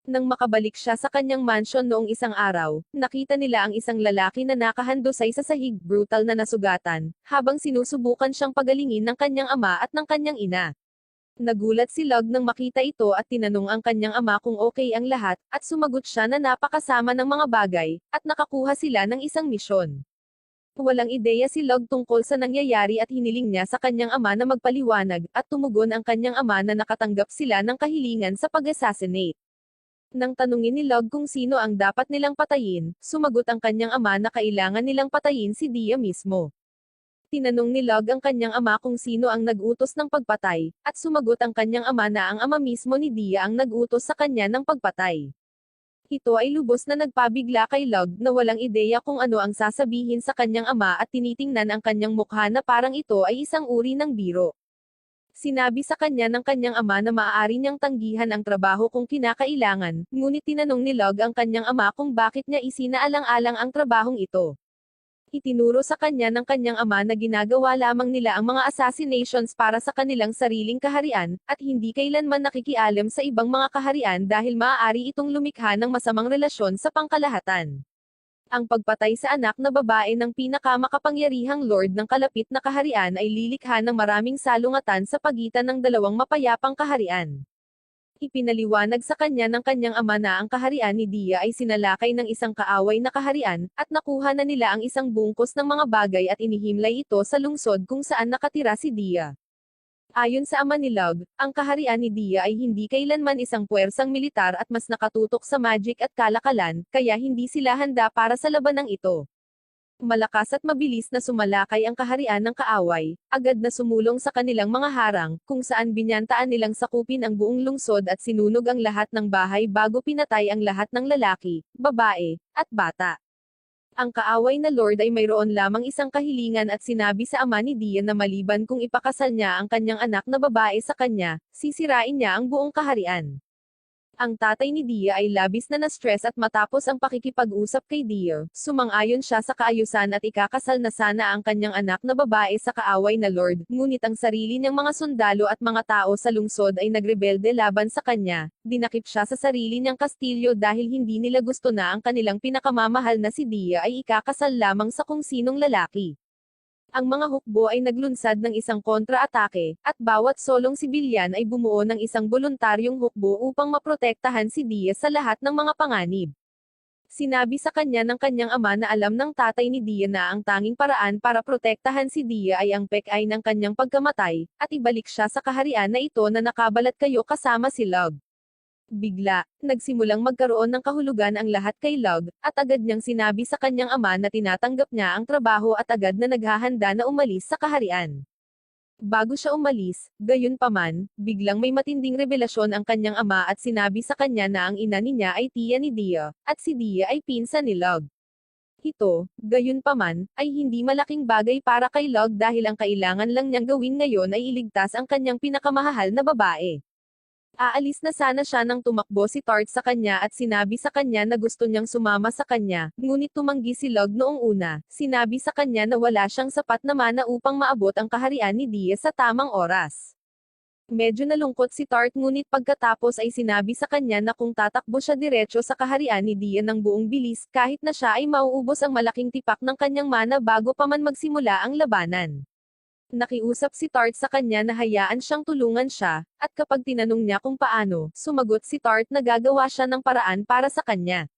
Nang makabalik siya sa kanyang mansion noong isang araw, nakita nila ang isang lalaki na nakahandusay sa sahig, brutal na nasugatan, habang sinusubukan siyang pagalingin ng kanyang ama at ng kanyang ina. Nagulat si Lug nang makita ito at tinanong ang kanyang ama kung okay ang lahat, at sumagot siya na napakasama ng mga bagay, at nakakuha sila ng isang misyon. Walang ideya si Lug tungkol sa nangyayari at hiniling niya sa kanyang ama na magpaliwanag, at tumugon ang kanyang ama na nakatanggap sila ng kahilingan sa pag-assassinate. Nang tanungin ni Lug kung sino ang dapat nilang patayin, sumagot ang kanyang ama na kailangan nilang patayin si Dia mismo. Tinanong ni Lug ang kanyang ama kung sino ang nag-utos ng pagpatay, at sumagot ang kanyang ama na ang ama mismo ni Dia ang nag-utos sa kanya ng pagpatay. Ito ay lubos na nagpabigla kay Lug na walang ideya kung ano ang sasabihin sa kanyang ama at tinitingnan ang kanyang mukha na parang ito ay isang uri ng biro. Sinabi sa kanya ng kanyang ama na maaari niyang tanggihan ang trabaho kung kinakailangan, ngunit tinanong ni Lug ang kanyang ama kung bakit niya isinaalang-alang ang trabahong ito. Itinuro sa kanya ng kanyang ama na ginagawa lamang nila ang mga assassinations para sa kanilang sariling kaharian, at hindi kailanman nakikialam sa ibang mga kaharian dahil maaari itong lumikha ng masamang relasyon sa pangkalahatan. Ang pagpatay sa anak na babae ng pinakamakapangyarihang lord ng kalapit na kaharian ay lilikha ng maraming salungatan sa pagitan ng dalawang mapayapang kaharian. Ipinaliwanag sa kanya ng kanyang ama na ang kaharian ni Dia ay sinalakay ng isang kaaway na kaharian, at nakuha na nila ang isang bungkus ng mga bagay at inihimlay ito sa lungsod kung saan nakatira si Dia. Ayon sa ama ni Lug, ang kaharian ni Dia ay hindi kailanman isang puwersang militar at mas nakatutok sa magic at kalakalan, kaya hindi sila handa para sa labanang ito. Malakas at mabilis na sumalakay ang kaharian ng kaaway, agad na sumulong sa kanilang mga harang, kung saan binyantaan nilang sakupin ang buong lungsod at sinunog ang lahat ng bahay bago pinatay ang lahat ng lalaki, babae, at bata. Ang kaaway na Lord ay mayroon lamang isang kahilingan at sinabi sa ama ni Dia na maliban kung ipakasal niya ang kanyang anak na babae sa kanya, sisirain niya ang buong kaharian. Ang tatay ni Dia ay labis na na-stress at matapos ang pakikipag-usap kay Dia, sumang-ayon siya sa kaayusan at ikakasal na sana ang kanyang anak na babae sa kaaway na Lord, ngunit ang sarili niyang mga sundalo at mga tao sa lungsod ay nagrebelde laban sa kanya, dinakip siya sa sarili niyang kastilyo dahil hindi nila gusto na ang kanilang pinakamamahal na si Dia ay ikakasal lamang sa kung sinong lalaki. Ang mga hukbo ay naglunsad ng isang kontra-atake, at bawat solong sibilyan ay bumuo ng isang voluntaryong hukbo upang maprotektahan si Dia sa lahat ng mga panganib. Sinabi sa kanya ng kanyang ama na alam ng tatay ni Dia na ang tanging paraan para protektahan si Dia ay ang pek-ay ng kanyang pagkamatay, at ibalik siya sa kaharian na ito na nakabalat kayo kasama si Lug. Bigla, nagsimulang magkaroon ng kahulugan ang lahat kay Lug, at agad niyang sinabi sa kanyang ama na tinatanggap niya ang trabaho at agad na naghahanda na umalis sa kaharian. Bago siya umalis, gayunpaman, biglang may matinding revelasyon ang kanyang ama at sinabi sa kanya na ang ina niya ay tiya ni Dia, at si Dia ay pinsan ni Lug. Ito, gayunpaman, ay hindi malaking bagay para kay Lug dahil ang kailangan lang niyang gawin ngayon ay iligtas ang kanyang pinakamahal na babae. Aalis na sana siya nang tumakbo si Tart sa kanya at sinabi sa kanya na gusto niyang sumama sa kanya, ngunit tumanggi si Lug noong una, sinabi sa kanya na wala siyang sapat na mana upang maabot ang kaharian ni Dia sa tamang oras. Medyo nalungkot si Tart ngunit pagkatapos ay sinabi sa kanya na kung tatakbo siya diretso sa kaharian ni Dia ng buong bilis, kahit na siya ay mauubos ang malaking tipak ng kanyang mana bago pa man magsimula ang labanan. Nakiusap si Tart sa kanya na hayaan siyang tulungan siya, at kapag tinanong niya kung paano, sumagot si Tart na gagawa siya ng paraan para sa kanya.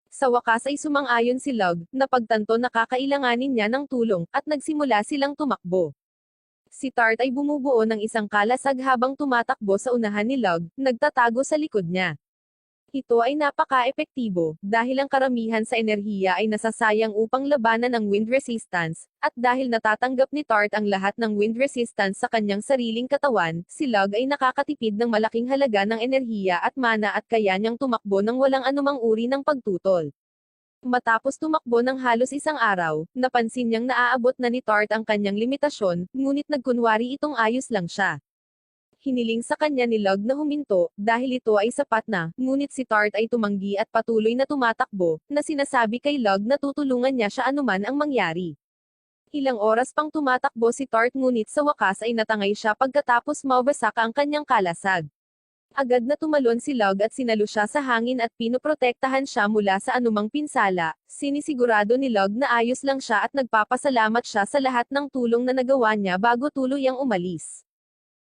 Sa wakas ay sumang-ayon si Lug, na pagtanto na kakailanganin niya ng tulong, at nagsimula silang tumakbo. Si Tart ay bumubuo ng isang kalasag habang tumatakbo sa unahan ni Lug, nagtatago sa likod niya. Ito ay napaka-epektibo, dahil ang karamihan sa enerhiya ay nasasayang upang labanan ang wind resistance, at dahil natatanggap ni Tart ang lahat ng wind resistance sa kanyang sariling katawan, si Lug ay nakakatipid ng malaking halaga ng enerhiya at mana at kaya niyang tumakbo ng walang anumang uri ng pagtutol. Matapos tumakbo ng halos isang araw, napansin niyang naaabot na ni Tart ang kanyang limitasyon, ngunit nagkunwari itong ayos lang siya. Hiniling sa kanya ni Lug na huminto, dahil ito ay sapat na, ngunit si Tart ay tumanggi at patuloy na tumatakbo, na sinasabi kay Lug na tutulungan niya siya anuman ang mangyari. Ilang oras pang tumatakbo si Tart ngunit sa wakas ay natangay siya pagkatapos mawasak ang kanyang kalasag. Agad na tumalon si Lug at sinalo siya sa hangin at pinoprotektahan siya mula sa anumang pinsala, sinisigurado ni Lug na ayos lang siya at nagpapasalamat siya sa lahat ng tulong na nagawa niya bago tuluyang umalis.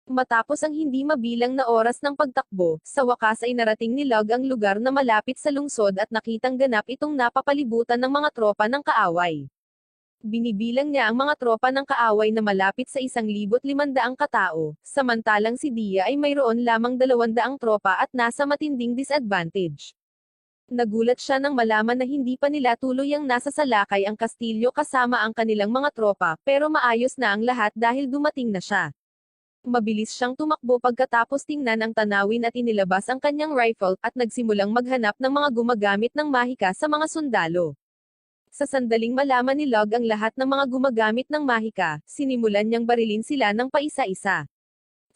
Matapos ang hindi mabilang na oras ng pagtakbo, sa wakas ay narating ni Lug ang lugar na malapit sa lungsod at nakitang ganap itong napapalibutan ng mga tropa ng kaaway. Binibilang niya ang mga tropa ng kaaway na malapit sa 1,500 katao, samantalang si Dia ay mayroon lamang 200 tropa at nasa matinding disadvantage. Nagulat siya nang malaman na hindi pa nila tuluyang nasa salakay ang kastilyo kasama ang kanilang mga tropa, pero maayos na ang lahat dahil dumating na siya. Mabilis siyang tumakbo pagkatapos tingnan ang tanawin at inilabas ang kanyang rifle, at nagsimulang maghanap ng mga gumagamit ng mahika sa mga sundalo. Sa sandaling malaman ni Lug ang lahat ng mga gumagamit ng mahika, sinimulan niyang barilin sila ng paisa-isa.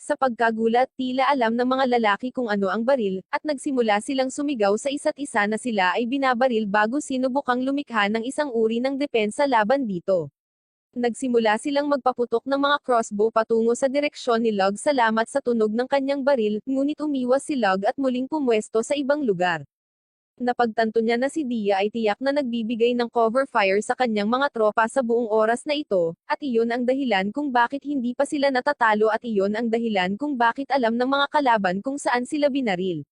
Sa pagkagulat, tila alam ng mga lalaki kung ano ang baril, at nagsimula silang sumigaw sa isa't isa na sila ay binabaril bago sinubukang lumikha ng isang uri ng depensa laban dito. Nagsimula silang magpaputok ng mga crossbow patungo sa direksyon ni Lug salamat sa tunog ng kanyang baril, ngunit umiwas si Lug at muling pumwesto sa ibang lugar. Napagtanto niya na si Dia ay tiyak na nagbibigay ng cover fire sa kanyang mga tropa sa buong oras na ito, at iyon ang dahilan kung bakit hindi pa sila natatalo at iyon ang dahilan kung bakit alam ng mga kalaban kung saan sila binaril.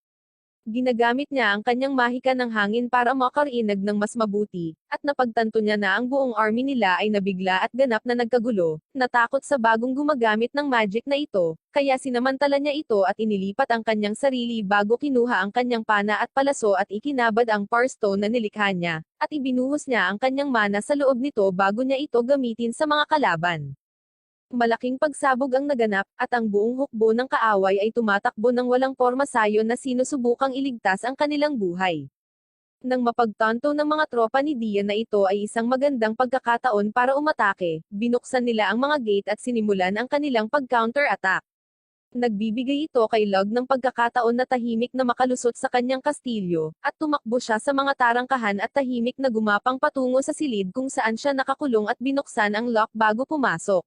Ginagamit niya ang kanyang mahika ng hangin para makarinig ng mas mabuti, at napagtanto niya na ang buong army nila ay nabigla at ganap na nagkagulo, natakot sa bagong gumagamit ng magic na ito, kaya sinamantala niya ito at inilipat ang kanyang sarili bago kinuha ang kanyang pana at palaso at ikinabad ang Power Stone na nilikha niya, at ibinuhos niya ang kanyang mana sa loob nito bago niya ito gamitin sa mga kalaban. Malaking pagsabog ang naganap, at ang buong hukbo ng kaaway ay tumatakbo ng walang pormasayon na sinusubukang iligtas ang kanilang buhay. Nang mapagtanto ng mga tropa ni Dia na ito ay isang magandang pagkakataon para umatake, binuksan nila ang mga gate at sinimulan ang kanilang pag-counter-attack. Nagbibigay ito kay Lug ng pagkakataon na tahimik na makalusot sa kanyang kastilyo, at tumakbo siya sa mga tarangkahan at tahimik na gumapang patungo sa silid kung saan siya nakakulong at binuksan ang lock bago pumasok.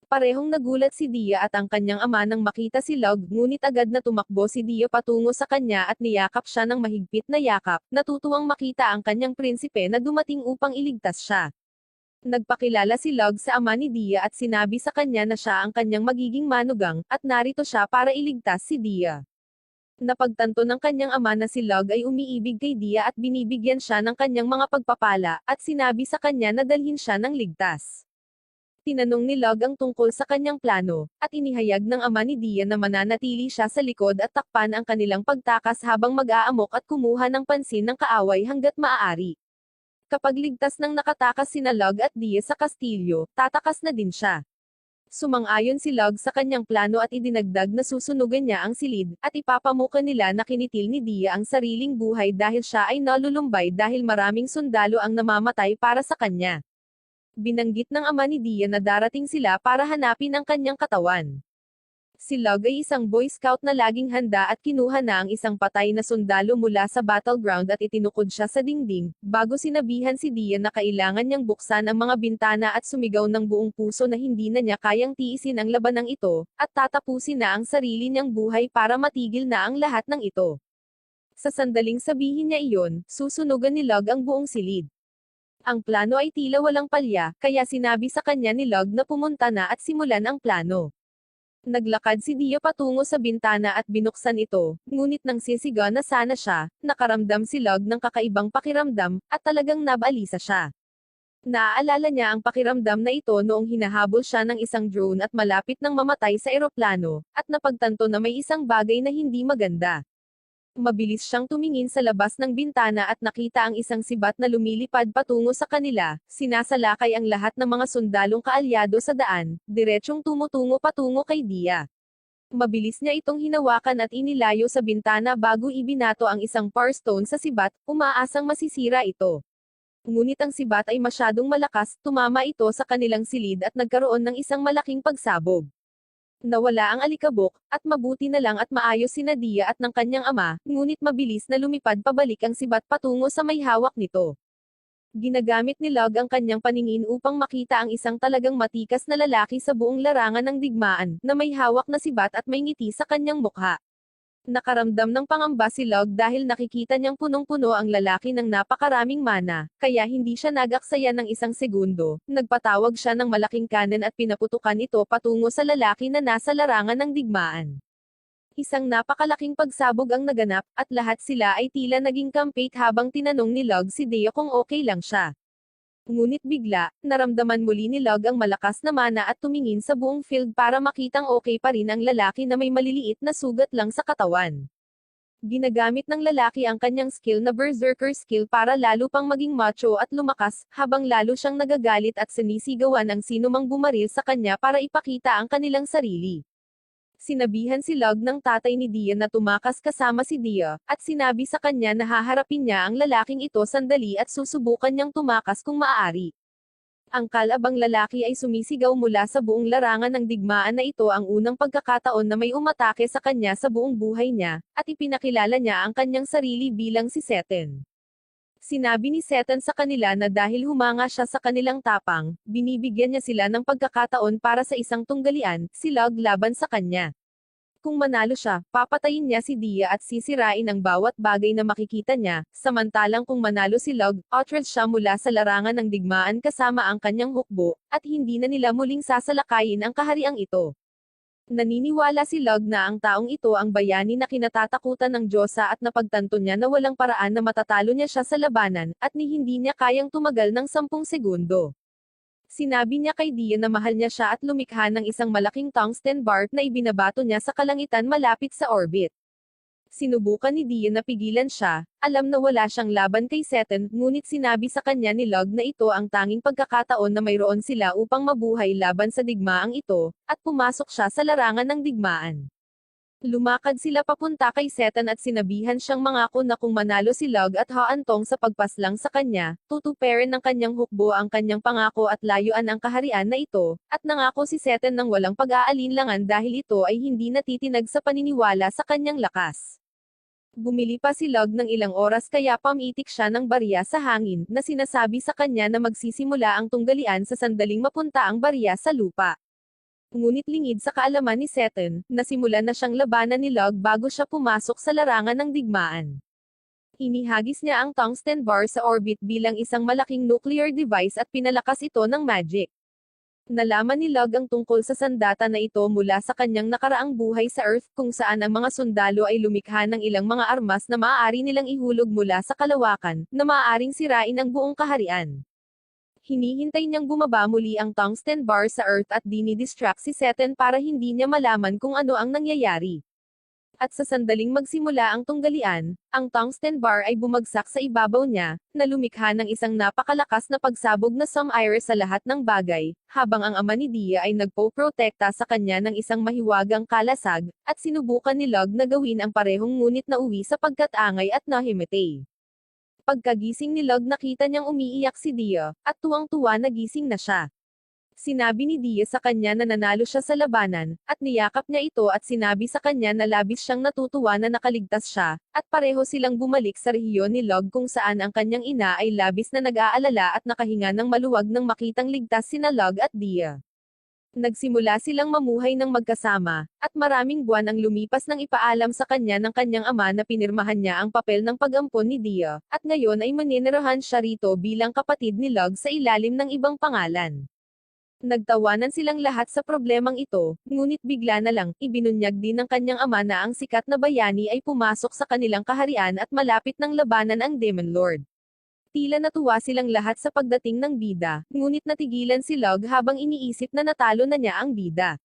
Parehong nagulat si Dia at ang kanyang ama nang makita si Lug, ngunit agad na tumakbo si Dia patungo sa kanya at niyakap siya ng mahigpit na yakap, natutuwang makita ang kanyang prinsipe na dumating upang iligtas siya. Nagpakilala si Lug sa ama ni Dia at sinabi sa kanya na siya ang kanyang magiging manugang, at narito siya para iligtas si Dia. Napagtanto ng kanyang ama na si Lug ay umiibig kay Dia at binibigyan siya ng kanyang mga pagpapala, at sinabi sa kanya na dalhin siya ng ligtas. Tinanong ni Lug ang tungkol sa kanyang plano, at inihayag ng ama ni Dia na mananatili siya sa likod at takpan ang kanilang pagtakas habang mag-aamok at kumuha ng pansin ng kaaway hanggat maaari. Kapag ligtas ng nakatakas sina Lug at Dia sa kastilyo, tatakas na din siya. Sumang-ayon si Lug sa kanyang plano at idinagdag na susunugan niya ang silid, at ipapamuka nila na kinitil ni Dia ang sariling buhay dahil siya ay nalulumbay dahil maraming sundalo ang namamatay para sa kanya. Binanggit ng ama ni Dia na darating sila para hanapin ang kanyang katawan. Si Lug ay isang Boy Scout na laging handa at kinuha na ang isang patay na sundalo mula sa battleground at itinukod siya sa dingding, bago sinabihan si Dia na kailangan niyang buksan ang mga bintana at sumigaw ng buong puso na hindi na niya kayang tiisin ang labanang ito, at tatapusin na ang sarili niyang buhay para matigil na ang lahat ng ito. Sa sandaling sabihin niya iyon, susunugan ni Lug ang buong silid. Ang plano ay tila walang palya, kaya sinabi sa kanya ni Lug na pumunta na at simulan ang plano. Naglakad si Dia patungo sa bintana at binuksan ito, ngunit nang sisiga na sana siya, nakaramdam si Lug ng kakaibang pakiramdam, at talagang nabalisa siya. Naaalala niya ang pakiramdam na ito noong hinahabol siya ng isang drone at malapit nang mamatay sa eroplano, at napagtanto na may isang bagay na hindi maganda. Mabilis siyang tumingin sa labas ng bintana at nakita ang isang sibat na lumilipad patungo sa kanila, sinasalakay ang lahat ng mga sundalong kaalyado sa daan, diretsyong tumutungo patungo kay Dia. Mabilis niya itong hinawakan at inilayo sa bintana bago ibinato ang isang power stone sa sibat, umaasang masisira ito. Ngunit ang sibat ay masyadong malakas, tumama ito sa kanilang silid at nagkaroon ng isang malaking pagsabog. Nawala ang alikabok, at mabuti na lang at maayos sina Dia at ng kanyang ama, ngunit mabilis na lumipad pabalik ang sibat patungo sa may hawak nito. Ginagamit ni Lug ang kanyang paningin upang makita ang isang talagang matikas na lalaki sa buong larangan ng digmaan, na may hawak na sibat at may ngiti sa kanyang mukha. Nakaramdam ng pangamba si Lug dahil nakikita niyang punong-puno ang lalaki ng napakaraming mana, kaya hindi siya nag-aksaya ng isang segundo, nagpatawag siya ng malaking kanan at pinaputukan ito patungo sa lalaki na nasa larangan ng digmaan. Isang napakalaking pagsabog ang naganap, at lahat sila ay tila naging kampate habang tinanong ni Lug si Dia kung okay lang siya. Ngunit bigla, naramdaman muli ni Lug ang malakas na mana at tumingin sa buong field para makitang okay pa rin ang lalaki na may maliliit na sugat lang sa katawan. Ginagamit ng lalaki ang kanyang skill na Berserker skill para lalo pang maging macho at lumakas, habang lalo siyang nagagalit at sinisigawan ang sinumang bumaril sa kanya para ipakita ang kanilang sarili. Sinabihan si Lug ng tatay ni Dia na tumakas kasama si Dia, at sinabi sa kanya na haharapin niya ang lalaking ito sandali at susubukan niyang tumakas kung maaari. Ang kalabang lalaki ay sumisigaw mula sa buong larangan ng digmaan na ito ang unang pagkakataon na may umatake sa kanya sa buong buhay niya, at ipinakilala niya ang kanyang sarili bilang si Seten. Sinabi ni Seten sa kanila na dahil humanga siya sa kanilang tapang, binibigyan niya sila ng pagkakataon para sa isang tunggalian, si Lug laban sa kanya. Kung manalo siya, papatayin niya si Dia at sisirain ang bawat bagay na makikita niya, samantalang kung manalo si Lug, outrage siya mula sa larangan ng digmaan kasama ang kanyang hukbo, at hindi na nila muling sasalakayin ang kahariang ito. Naniniwala si Lug na ang taong ito ang bayani na kinatatakutan ng Diyosa at napagtanto niya na walang paraan na matatalo niya siya sa labanan, at ni hindi niya kayang tumagal ng 10 segundo. Sinabi niya kay Dia na mahal niya siya at lumikha ng isang malaking tungsten bar na ibinabato niya sa kalangitan malapit sa orbit. Sinubukan ni Dia na pigilan siya, alam na wala siyang laban kay Seten, ngunit sinabi sa kanya ni Lug na ito ang tanging pagkakataon na mayroon sila upang mabuhay laban sa digmaang ito, at pumasok siya sa larangan ng digmaan. Lumakad sila papunta kay Setan at sinabihan siyang mangako na kung manalo si Lug at Haantong sa pagpaslang sa kanya, tutuparin ng kanyang hukbo ang kanyang pangako at layuan ang kaharian na ito, at nangako si Setan ng walang pag-aalinlangan dahil ito ay hindi natitinag sa paniniwala sa kanyang lakas. Bumili pa si Lug ng ilang oras kaya pamitik siya ng barya sa hangin, na sinasabi sa kanya na magsisimula ang tunggalian sa sandaling mapunta ang barya sa lupa. Ngunit lingid sa kaalaman ni Seton, nasimulan na siyang labanan ni Lug bago siya pumasok sa larangan ng digmaan. Inihagis niya ang tungsten bar sa orbit bilang isang malaking nuclear device at pinalakas ito ng magic. Nalaman ni Lug ang tungkol sa sandata na ito mula sa kanyang nakaraang buhay sa Earth, kung saan ang mga sundalo ay lumikha ng ilang mga armas na maaari nilang ihulog mula sa kalawakan, na maaaring sirain ang buong kaharian. Hinihintay niyang bumaba muli ang tungsten bar sa Earth at dinidistract si Seton para hindi niya malaman kung ano ang nangyayari. At sa sandaling magsimula ang tunggalian, ang tungsten bar ay bumagsak sa ibabaw niya, na lumikha ng isang napakalakas na pagsabog na sum-ire sa lahat ng bagay, habang ang ama ni Dia ay nagpo-protekta sa kanya ng isang mahiwagang kalasag, at sinubukan ni Lug na gawin ang parehong ngunit nauwi sa pagkatangay at nahimatay. Pagkagising ni Lug nakita niyang umiiyak si Dia, at tuwang-tuwa nagising na siya. Sinabi ni Dia sa kanya na nanalo siya sa labanan, at niyakap niya ito at sinabi sa kanya na labis siyang natutuwa na nakaligtas siya, at pareho silang bumalik sa rehiyon ni Lug kung saan ang kanyang ina ay labis na nag-aalala at nakahinga ng maluwag nang makitang ligtas sina Lug at Dia. Nagsimula silang mamuhay ng magkasama, at maraming buwan ang lumipas nang ipaalam sa kanya ng kanyang ama na pinirmahan niya ang papel ng pag-ampon ni Dia, at ngayon ay maninirahan siya rito bilang kapatid ni Lug sa ilalim ng ibang pangalan. Nagtawanan silang lahat sa problemang ito, ngunit bigla na lang, ibinunyag din ng kanyang ama na ang sikat na bayani ay pumasok sa kanilang kaharian at malapit ng labanan ang Demon Lord. Tila natuwa silang lahat sa pagdating ng bida, ngunit natigilan si Lug habang iniisip na natalo na niya ang bida.